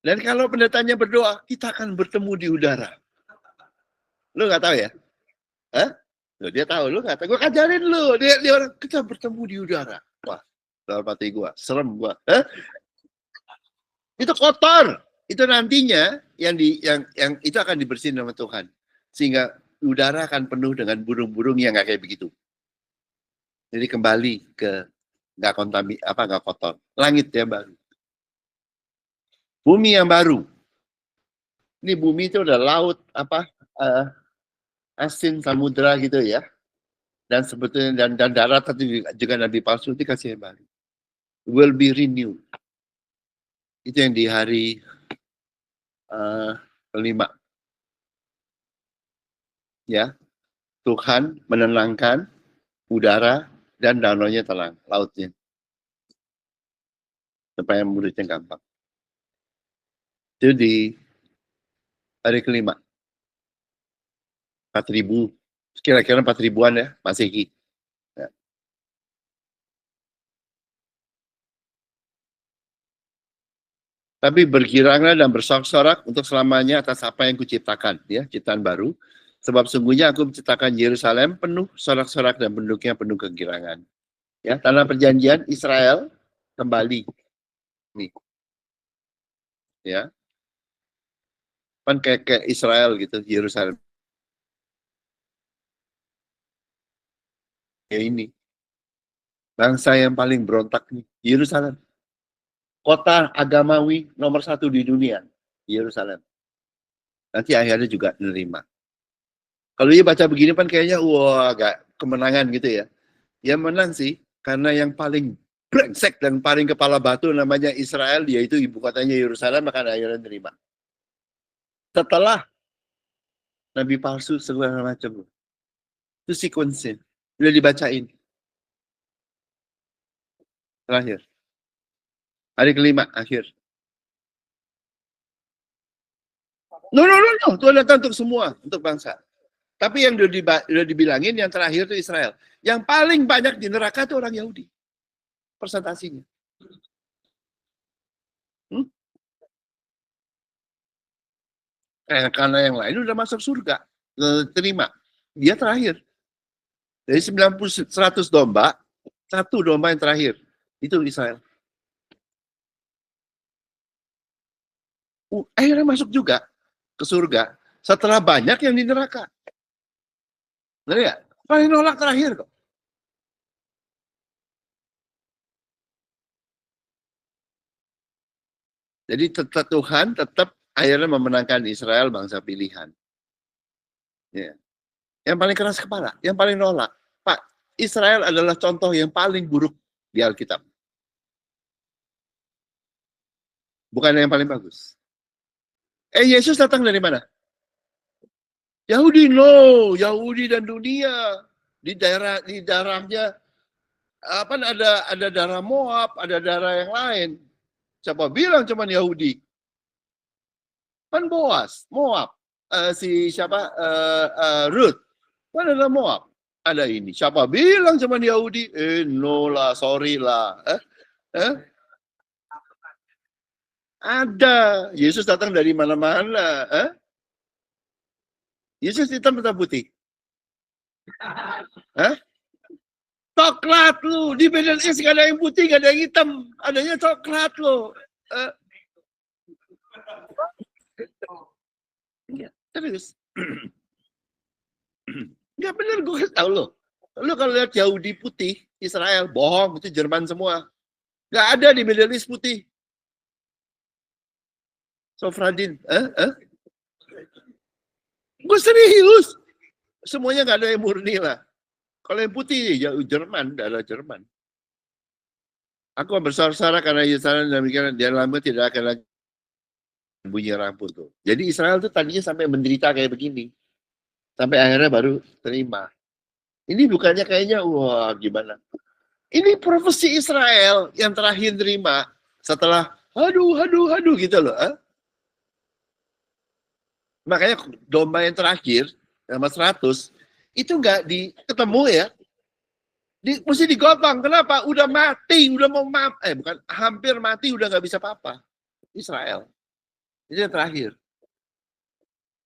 Dan kalau pendetanya berdoa, kita akan bertemu di udara. Lu nggak tahu ya? Hah? Loh, dia tahu, lu nggak tahu. Gue ajarin lu, dia orang kita bertemu di udara. Wah, dalam hati gue, serem gue. Itu kotor. Itu nantinya yang itu akan dibersihin sama Tuhan, sehingga udara akan penuh dengan burung-burung yang nggak kayak begitu. Jadi kembali ke nggak kotor. Langit yang baru, bumi yang baru. Ini bumi itu udah laut asin samudra gitu ya, dan sebetulnya dan darat tadi juga nabi palsu dikasih yang baru. Will be renewed. Itu yang di hari kelima. Ya, Tuhan menenangkan udara dan danaunya tenang, lautnya, supaya muridnya gampang. Itu di hari kelima. 4.000, kira-kira 4.000-an ya, Masehi. Ya. Tapi bergiranglah dan bersorak-sorak untuk selamanya atas apa yang kuciptakan, ya, ciptaan baru. Sebab sungguhnya aku menciptakan Yerusalem penuh sorak-sorak dan penduduknya penuh kegirangan. Ya, tanah perjanjian Israel kembali. Nih. Ya. Kan kayak Israel gitu, Yerusalem. Ya ini. Bangsa yang paling berontak nih, Yerusalem. Kota agamawi nomor 1 di dunia, Yerusalem. Nanti akhirnya juga menerima. Kalau dia baca begini kan kayaknya wah agak kemenangan gitu ya. Ya menang sih, karena yang paling brengsek dan paling kepala batu namanya Israel, yaitu ibu kotanya Yerusalem, maka akhirnya menerima. Setelah nabi palsu segala macam. Itu sequence-nya. Udah dibacain. Terakhir. Hari kelima, akhir. No. Tuhan datang untuk semua, untuk bangsa. Tapi yang udah dibilangin yang terakhir itu Israel. Yang paling banyak di neraka itu orang Yahudi. Persentasinya. Karena yang lain udah masuk surga, terima. Dia terakhir. Dari 100 domba, satu domba yang terakhir. Itu Israel. Akhirnya masuk juga ke surga. Setelah banyak yang di neraka. Ngerti ya? Paling nolak terakhir kok. Jadi Tuhan tetap akhirnya memenangkan Israel, bangsa pilihan. Ya. Yang paling keras kepala, yang paling nolak. Pak, Israel adalah contoh yang paling buruk di Alkitab. Bukan yang paling bagus. Yesus datang dari mana? Yahudi, no. Yahudi dan dunia. Di daerahnya apa ada darah Moab, ada darah yang lain. Siapa bilang cuman Yahudi? Kan Boas, Moab. Si siapa? Ruth. Kan ada Moab. Ada ini. Siapa bilang cuman Yahudi? No lah, sorry lah. Ada. Yesus datang dari mana-mana. Yesus hitam atau putih? Coklat lu. Di Middle East gak ada yang putih, gak ada yang hitam. Adanya coklat lu. Terus. Nggak bener, gue kasih tau lo. Lo kalau lihat Yahudi putih, Israel, bohong, itu Jerman semua. Nggak ada di Middle East putih. Sofradin, gue serius. Semuanya nggak ada yang murni lah. Kalau yang putih, ya Jerman, darah Jerman. Aku bersorak-sorak karena Israel demikian dia lama tidak akan lagi bunyi rambut tuh. Jadi Israel tuh tadinya sampai menderita kayak begini. Sampai akhirnya baru terima. Ini bukannya kayaknya, wah gimana. Ini profesi Israel yang terakhir terima setelah aduh gitu loh. Makanya domba yang terakhir, sama 100, itu nggak ketemu ya. Mesti digotong. Kenapa? Udah mati, udah mau bukan hampir mati, udah nggak bisa apa-apa. Israel. Itu yang terakhir.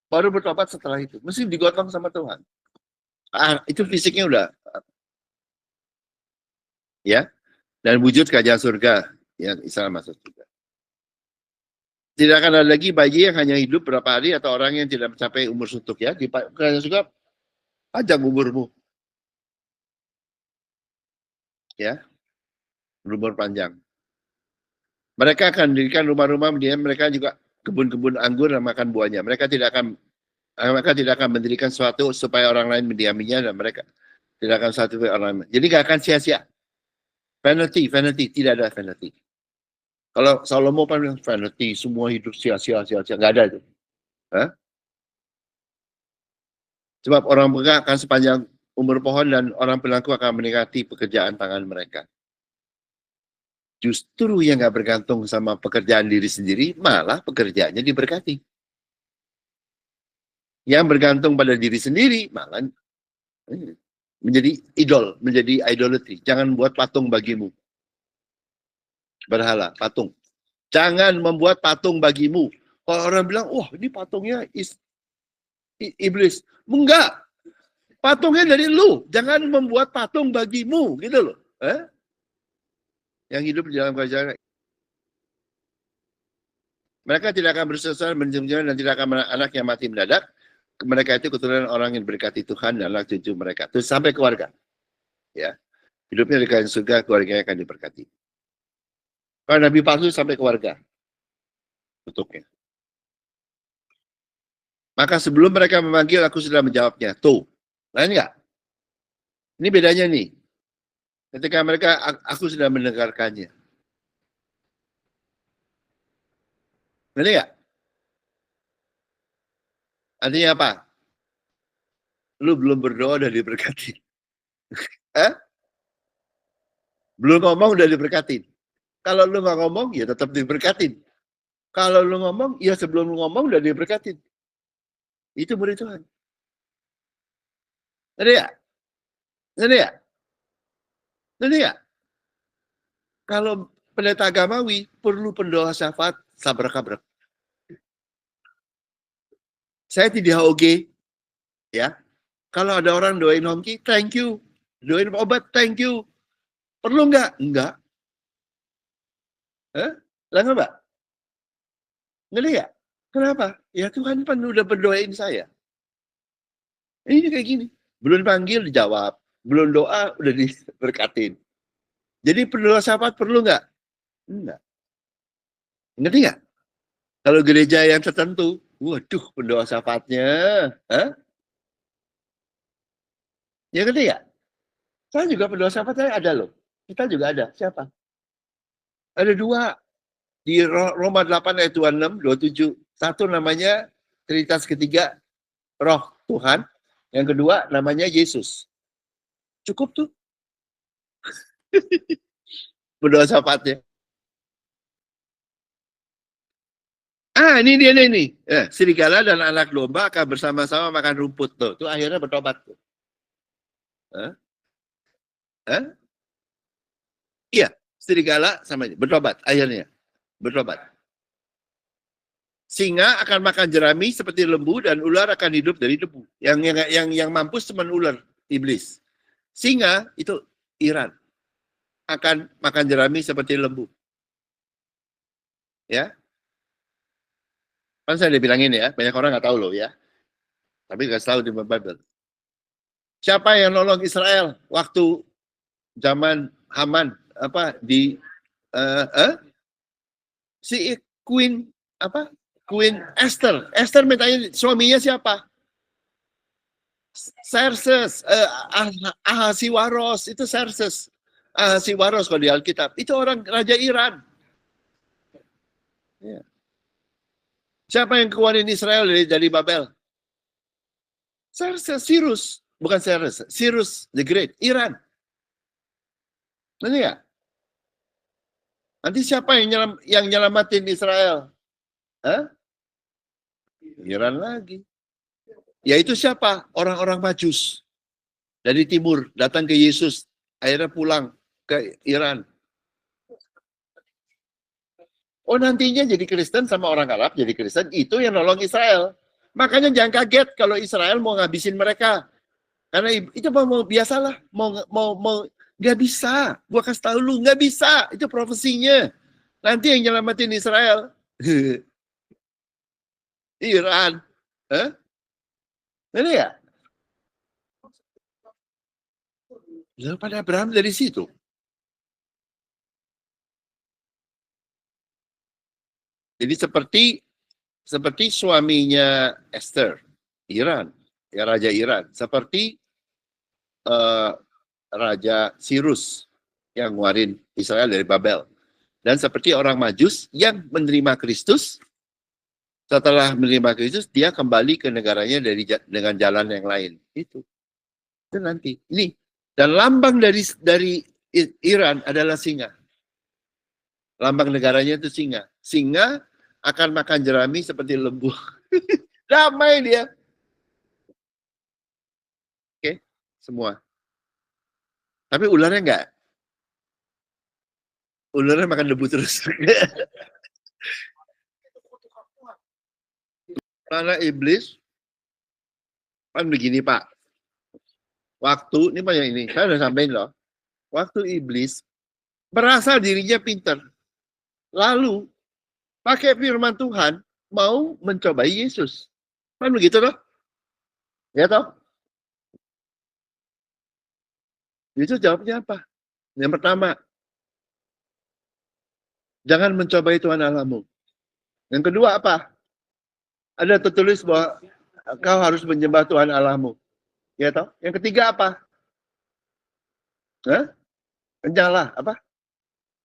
Baru bertobat setelah itu. Mesti digotong sama Tuhan. Itu fisiknya udah. Ya. Dan wujud kerajaan surga. Ya, Israel masuk juga. Tidak akan ada lagi bayi yang hanya hidup berapa hari atau orang yang tidak mencapai umur suntuk ya. Di kerajaan surga, panjang umurmu. Ya. Berumur panjang. Mereka akan mendirikan rumah-rumah, mereka juga kebun-kebun anggur dan makan buahnya. Mereka tidak akan mendirikan sesuatu supaya orang lain mendiaminya dan mereka tidak akan satu orang lain. Jadi nggak akan sia-sia. Vanity, tidak ada vanity. Kalau Salomo kan bilang vanity, semua hidup sia-sia, nggak ada itu. Sebab orang bergerak akan sepanjang umur pohon dan orang pelaku akan menikmati pekerjaan tangan mereka. Justru yang nggak bergantung sama pekerjaan diri sendiri, malah pekerjaannya diberkati. Yang bergantung pada diri sendiri, malah menjadi idol, menjadi idolatry. Jangan buat patung bagimu. Berhala, patung. Jangan membuat patung bagimu. Kalau orang bilang, wah ini patungnya iblis. Enggak. Patungnya dari lu. Jangan membuat patung bagimu. Gitu loh. Yang hidup di dalam kerajaan. Mereka tidak akan bersesuaian, menjunjung dan tidak akan anak yang mati mendadak. Mereka itu keturunan orang yang berkati Tuhan dan anak cucu mereka. Terus sampai keluarga. Ya. Hidupnya di kerajaan surga, keluarganya akan diberkati. Kalau Nabi palsu sampai keluarga. Tutupnya. Maka sebelum mereka memanggil, aku sudah menjawabnya. Tuh. Lain nggak? Ini bedanya nih. Ketika mereka, aku sudah mendengarkannya. Ngerti nggak? Artinya apa? Lu belum berdoa udah diberkati. Belum ngomong udah diberkatin. Kalau lu nggak ngomong, ya tetap diberkatin. Kalau lu ngomong, ya sebelum lu ngomong udah diberkatin. Itu murid Tuhan. Ngerti ya? Ngerti ya? Ngerti ya? Kalau pendeta agamawi perlu pendoa syafaat sabrak-kabrak. Saya tidak HOG, ya. Kalau ada orang doain Hongki, thank you. Doain obat, thank you. Perlu nggak? Enggak. Lah Mbak? Ngerti ya? Kenapa? Ya Tuhan kan udah berdoain saya. Ini kayak gini. Belum panggil dijawab. Belum doa udah diberkatin. Jadi pendoa syafaat perlu nggak? Enggak. Ngerti nggak? Kalau gereja yang tertentu, waduh pendoa syafaatnya. Hah? Ya ngerti nggak? Saya juga pendoa syafaat saya ada loh. Kita juga ada. Siapa? Ada dua. Di Roma 8 ayat 26, 27. Satu namanya Trinitas ketiga, Roh Tuhan. Yang kedua namanya Yesus. Cukup tuh. Berdoa syafaatnya. Ini dia nih. Serigala dan anak domba akan bersama-sama makan rumput tuh. Tuh akhirnya bertobat tuh. Iya, serigala sama bertobat akhirnya. Bertobat. Singa akan makan jerami seperti lembu dan ular akan hidup dari debu. Yang mampus cuma ular, iblis. Singa itu Iran akan makan jerami seperti lembu. Ya. Kan saya udah bilangin ya, banyak orang nggak tahu loh ya. Tapi nggak tahu di Bible. Siapa yang nolong Israel waktu zaman Haman si Queen Esther. Esther mintain suaminya siapa? Xerxes, Ahasiwaros, itu Xerxes. Ahasiwaros kalau di Alkitab. Itu orang Raja Iran. Ya. Siapa yang keluarin Israel dari Babel? Xerxes, Cyrus. Bukan Xerxes, Cyrus the Great, Iran. Nanti ya? Nanti siapa yang nyelamatin Israel? Iran lagi. Yaitu siapa? Orang-orang Majus. Dari timur, datang ke Yesus. Akhirnya pulang ke Iran. Oh nantinya jadi Kristen sama orang Arab jadi Kristen, itu yang nolong Israel. Makanya jangan kaget kalau Israel mau ngabisin mereka. Karena itu mau biasalah, mau nggak bisa. Gua kasih tahu lu nggak bisa. Itu profesinya. Nanti yang nyelamatin Israel, Iran. Ini ya. Lalu pada Abraham dari situ. Jadi seperti suaminya Esther, Iran, ya Raja Iran. Seperti Raja Cyrus yang nguarin Israel dari Babel. Dan seperti orang Majus yang menerima Kristus, setelah menerima Kristus, dia kembali ke negaranya dengan jalan yang lain. Itu nanti. Ini. Dan lambang dari Iran adalah singa. Lambang negaranya itu singa. Singa akan makan jerami seperti lembu. Damai dia. Oke, semua. Tapi ularnya enggak. Ularnya makan debu terus. Karena iblis kan begini Pak. Waktu, ini banyak ini, saya udah sampaikan loh. Waktu iblis merasa dirinya pintar. Lalu pakai firman Tuhan mau mencobai Yesus. Kan begitu loh? Ya toh? Yesus jawabnya apa? Yang pertama, jangan mencobai Tuhan Allahmu. Yang kedua apa? Ada tertulis bahwa kau harus menyembah Tuhan Allahmu. Ya toh? Yang ketiga apa? Kenyalah apa?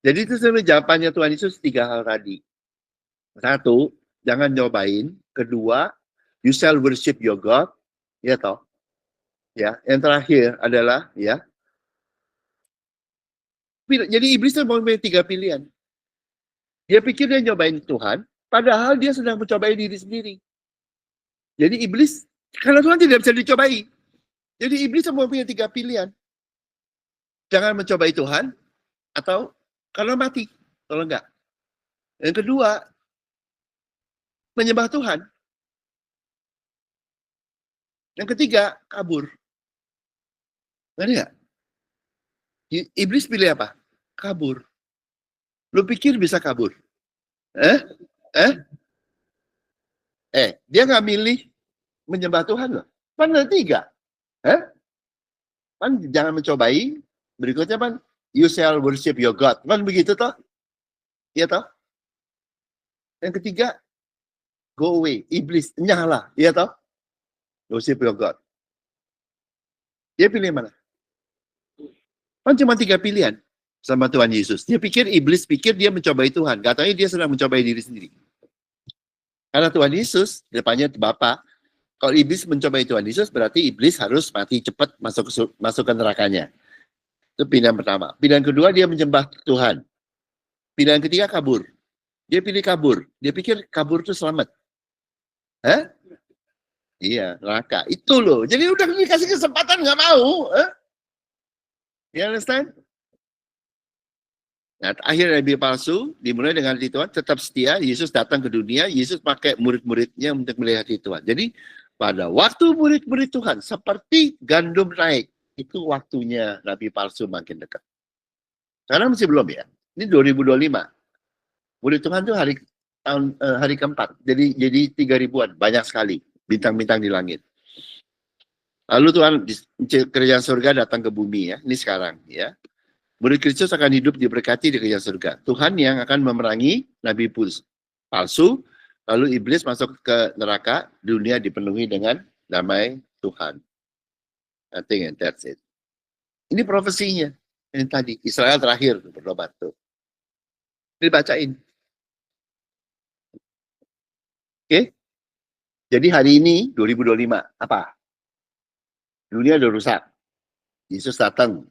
Jadi itu sebenarnya jawabannya Tuhan Yesus 3 hal tadi. 1, jangan nyobain. 2, you shall worship your God. Ya toh? Ya, yang terakhir adalah ya. Jadi iblis itu mau memilih 3 pilihan. Dia pikir dia nyobain Tuhan, padahal dia sedang mencobai diri sendiri. Jadi iblis, karena Tuhan tidak bisa dicobai. Jadi iblis mau punya 3 pilihan. Jangan mencobai Tuhan, atau kalau mati, kalau enggak. Yang kedua, menyembah Tuhan. Yang ketiga, kabur. Ngerti nggak? Iblis pilih apa? Kabur. Lu pikir bisa kabur? Eh? Eh? Dia nggak milih menyembah Tuhan loh. Kan ada tiga. Kan jangan mencobai. Berikutnya kan, you shall worship your God. Kan begitu toh? Iya toh? Yang ketiga, go away. Iblis, nyala. Iya toh? Worship your God. Dia pilih mana? Kan cuma tiga pilihan sama Tuhan Yesus. Dia pikir, iblis pikir dia mencobai Tuhan. Katanya dia sedang mencobai diri sendiri. Karena Tuhan Yesus, depannya Bapa. Kalau iblis mencobai Tuhan Yesus, berarti iblis harus mati cepat masuk ke nerakanya. Itu pilihan pertama. Pilihan kedua, dia menyembah Tuhan. Pilihan ketiga, kabur. Dia pilih kabur. Dia pikir kabur itu selamat. Iya, neraka. Itu loh. Jadi udah dikasih kesempatan, nggak mau. You understand? Nah, akhir nabi palsu dimulai dengan hati Tuhan, tetap setia. Yesus datang ke dunia, Yesus pakai murid-muridnya untuk melihat hati Tuhan. Jadi pada waktu murid-murid Tuhan seperti gandum naik, itu waktunya nabi palsu makin dekat. Karena masih belum ya. Ini 2025. Murid Tuhan itu hari keempat. Jadi 3.000-an, banyak sekali bintang-bintang di langit. Lalu Tuhan kerajaan surga datang ke bumi ya. Ini sekarang ya. Murid Kristus akan hidup diberkati di kerajaan surga. Tuhan yang akan memerangi nabi palsu, lalu iblis masuk ke neraka, dunia dipenuhi dengan damai Tuhan. I think that's it. Ini profesinya. Ini tadi, Israel terakhir bertobat tuh. Dibacain. Oke? Jadi hari ini, 2025, apa? Dunia udah rusak. Yesus datang.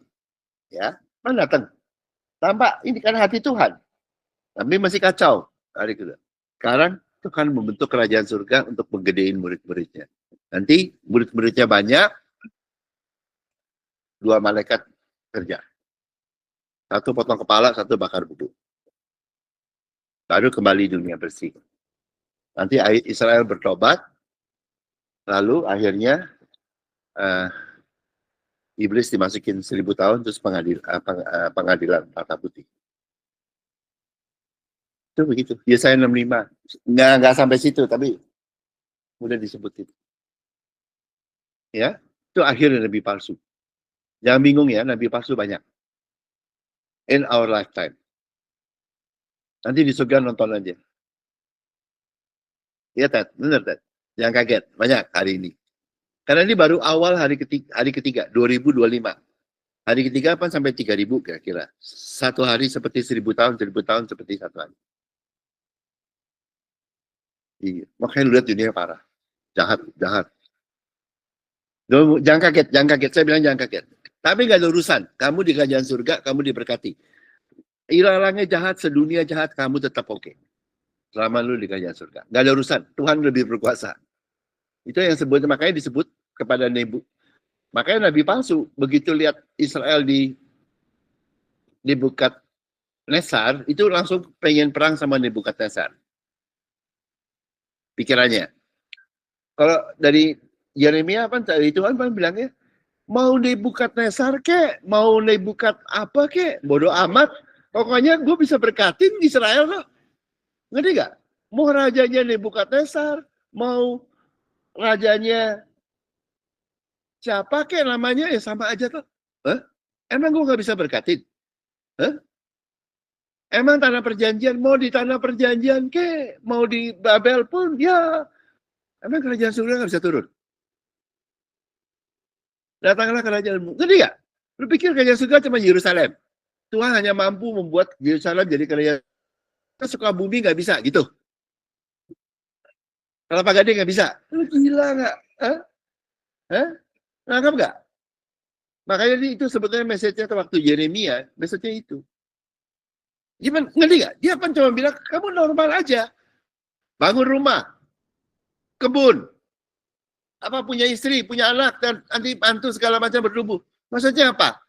Ya, mana datang? Tampak, ini kan hati Tuhan. Tapi masih kacau hari kedua. Sekarang Tuhan membentuk kerajaan surga untuk menggedein murid-muridnya. Nanti murid-muridnya banyak, 2 malaikat kerja. 1 potong kepala, 1 bakar budu. Baru kembali dunia bersih. Nanti Israel bertobat, lalu akhirnya iblis dimasukin 1000 tahun, terus pengadilan mata putih. Itu begitu. Yesaya 65. Nggak sampai situ, tapi udah disebutin. Ya, itu akhir nabi palsu. Jangan bingung ya, nabi palsu banyak. In our lifetime. Nanti di surga nonton aja. Iya, Ted. Bener, Ted. Jangan kaget. Banyak hari ini. Karena ini baru awal hari ketiga 2025. Hari ketiga apa sampai 3.000 kira-kira. 1 hari seperti 1.000 tahun, 1.000 tahun seperti 1 hari. Iya. Makanya lu lihat dunia parah. Jahat. Jangan kaget. Saya bilang jangan kaget. Tapi nggak ada urusan. Kamu di kerajaan surga, kamu diberkati. Ilalangnya jahat, sedunia jahat, kamu tetap oke. Selama lu di kerajaan surga. Nggak ada urusan. Tuhan lebih berkuasa. Itu yang makanya disebut kepada makanya nabi palsu begitu lihat Israel di Nebukadnezar itu langsung pengen perang sama Nebukadnezar. Pikirannya. Kalau dari Yeremia dari Tuhan bilangnya mau Nebukadnezar kek, mau Nebukat apa kek, bodoh amat. Pokoknya gue bisa berkatin Israel loh. Ngerti gak? Mau rajanya Nebukadnezar, mau rajanya siapa kek namanya ya sama aja tuh. Emang gue gak bisa berkatin? Emang tanah perjanjian, mau di tanah perjanjian kek, mau di Babel pun ya. Emang kerajaan surga gak bisa turun? Datanglah kerajaanmu. Ngerti gak? Lu pikir kerajaan surga cuma Yerusalem? Tuhan hanya mampu membuat Yerusalem jadi kerajaan. Sukabumi nggak bisa gitu. Kelapa Gading nggak bisa. Lu gila nggak? Nangkap nggak? Makanya itu sebetulnya message-nya waktu Yeremia, message-nya itu. Gimana? Ngerti nggak? Dia kan cuma bilang, kamu normal aja. Bangun rumah. Kebun. Apa punya istri, punya anak, dan nanti mantu segala macam bertumbuh. Maksudnya apa?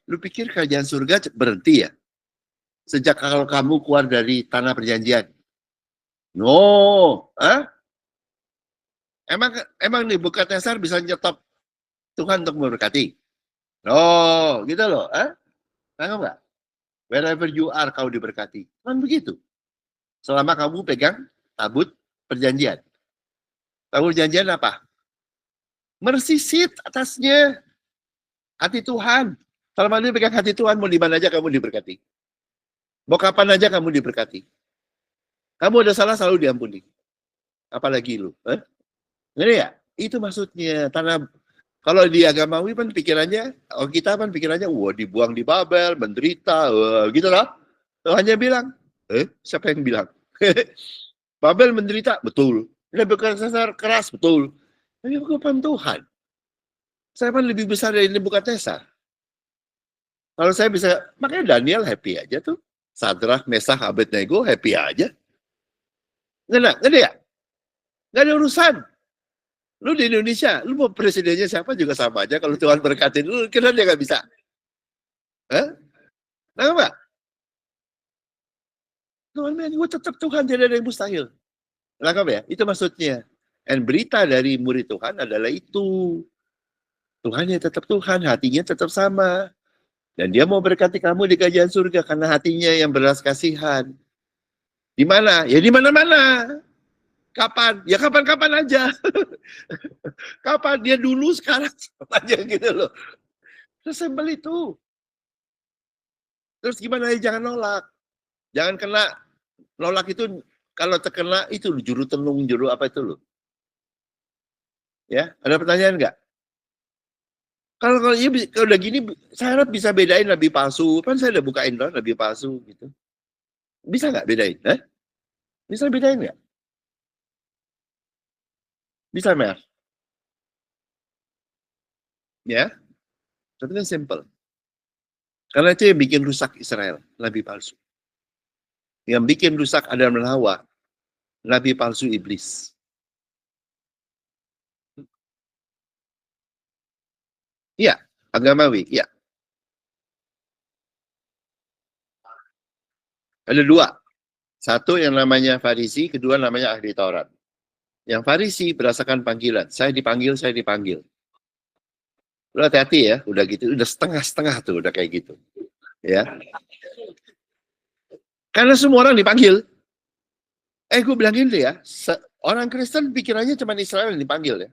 Lu pikir kerajaan surga berhenti ya? Sejak kalau kamu keluar dari tanah perjanjian. No. Emang Nebukadnezar bisa nyetop Tuhan untuk memberkati? Oh, gitu loh. Nangkep nggak? Wherever you are, kau diberkati. Kan begitu. Selama kamu pegang tabut perjanjian. Tabut perjanjian apa? Mercy seat atasnya. Hati Tuhan. Selama dia pegang hati Tuhan, mau di mana aja kamu diberkati. Mau kapan aja kamu diberkati. Kamu ada salah selalu diampuni. Apalagi lu. Ngerti ya? Itu maksudnya. Kalau di agamawi kan pikirannya, kita kan pikirannya, wah dibuang di Babel, menderita, gitu lah. Tuhannya bilang, siapa yang bilang? Babel menderita, betul. Nebukadnezar keras, betul. Tapi bukan Tuhan. Saya kan lebih besar dari Nebukadnezar. Kalau saya bisa, makanya Daniel happy aja tuh. Sadrach, Mesach, Abednego happy aja. Nggak ya? Nggak ada urusan. Lu di Indonesia, lu mau presidennya siapa juga sama aja. Kalau Tuhan berkatin lu, kira dia nggak bisa. Kenapa? Tuhan bilang, gue tetap Tuhan, tidak ada yang mustahil. Lengkap ya? Itu maksudnya. Dan berita dari murid Tuhan adalah itu. Tuhannya tetap Tuhan, hatinya tetap sama. Dan dia mau berkati kamu di kerajaan surga karena hatinya yang belas kasihan. Di mana? Ya di mana-mana. Kapan? Ya kapan-kapan aja. Kapan? Dia dulu, sekarang sama aja gitu loh. Sesimpel itu. Terus gimana? Jangan nolak. Jangan kena, nolak itu kalau terkena itu juru tenung, juru apa itu loh. Ya, ada pertanyaan nggak? Kalau udah gini, saya harap bisa bedain nabi palsu. Kan saya udah bukain loh nabi palsu gitu. Bisa nggak bedain? Bisa bedain nggak? Bisa, Mer? Ya, tapi kan simple. Karena itu yang bikin rusak Israel, nabi palsu. Yang bikin rusak Adam dan Hawa, nabi palsu iblis. Iya, agamawi, iya. Ada dua. Satu yang namanya Farisi, kedua namanya ahli Taurat. Yang Farisi berdasarkan panggilan. Saya dipanggil. Lu hati-hati ya, udah gitu. Udah setengah-setengah tuh, udah kayak gitu. Ya. Karena semua orang dipanggil. Gue bilang gini ya, orang Kristen pikirannya cuma Israel yang dipanggil ya.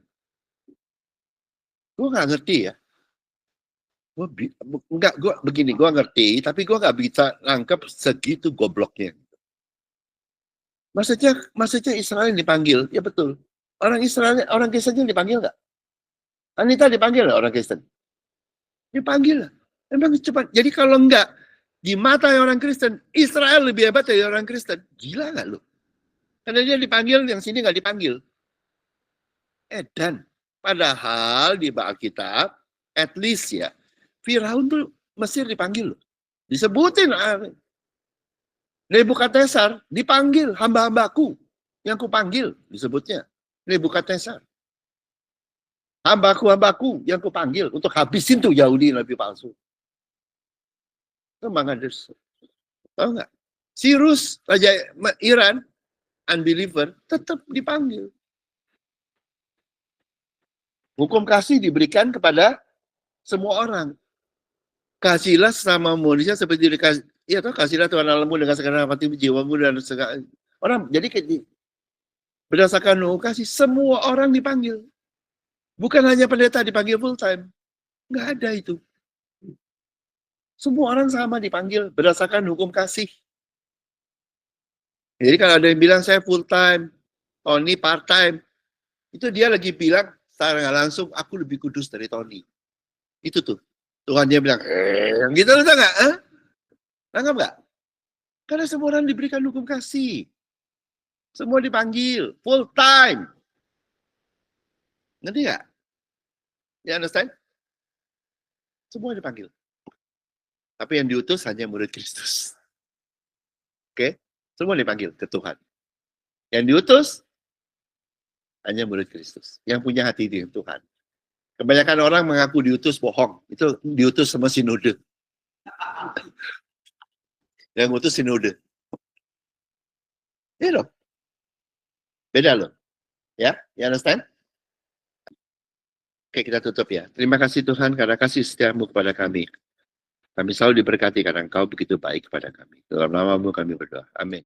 Gue nggak ngerti ya. Gue begini, gue ngerti, tapi gue nggak bisa nangkep segitu gobloknya. Maksudnya Israel yang dipanggil, ya betul. Orang Israel, orang Kristen dipanggil nggak? Anita dipanggil nggak orang Kristen? Dipanggil lah. Emang cepat. Jadi kalau enggak, di mata orang Kristen, Israel lebih hebat dari orang Kristen. Gila nggak lu? Karena dia dipanggil, yang sini nggak dipanggil. Dan padahal di Alkitab, at least ya, Firaun tuh Mesir dipanggil loh. Disebutin. Nebukadnezar dipanggil, hamba-hambaku yang kupanggil, disebutnya. Nebukadnezar. Hambaku yang kupanggil untuk habisin tuh Yahudi nabi palsu. Memang ada, tahu nggak? Cyrus, Raja Iran, unbeliever, tetap dipanggil. Hukum kasih diberikan kepada semua orang. Kasihlah sesama manusia seperti dikasih. Ya toh, kasihlah Tuhan Allahmu dengan segala hati jiwamu dan segala orang. Jadi berdasarkan hukum kasih, semua orang dipanggil. Bukan hanya pendeta dipanggil full time. Nggak ada itu. Semua orang sama dipanggil berdasarkan hukum kasih. Jadi kalau ada yang bilang saya full time, Tony part time, itu dia lagi bilang secara nggak langsung aku lebih kudus dari Tony. Itu tuh. Tuhan dia bilang, gitu loh nggak? Nangkap nggak? Karena semua orang diberikan hukum kasih. Semua dipanggil full time. Ngerti nggak? You understand? Semua dipanggil. Tapi yang diutus hanya murid Kristus. Oke? Semua dipanggil ke Tuhan. Yang diutus hanya murid Kristus. Yang punya hati dengan Tuhan. Kebanyakan orang mengaku diutus bohong. Itu diutus sama sinode. Yang ngutus sinode. Ya dong. Beda loh. Ya, you understand? Oke, kita tutup ya. Terima kasih Tuhan karena kasih setiamu kepada kami. Kami selalu diberkati karena Engkau begitu baik kepada kami. Dalam namamu kami berdoa. Amin.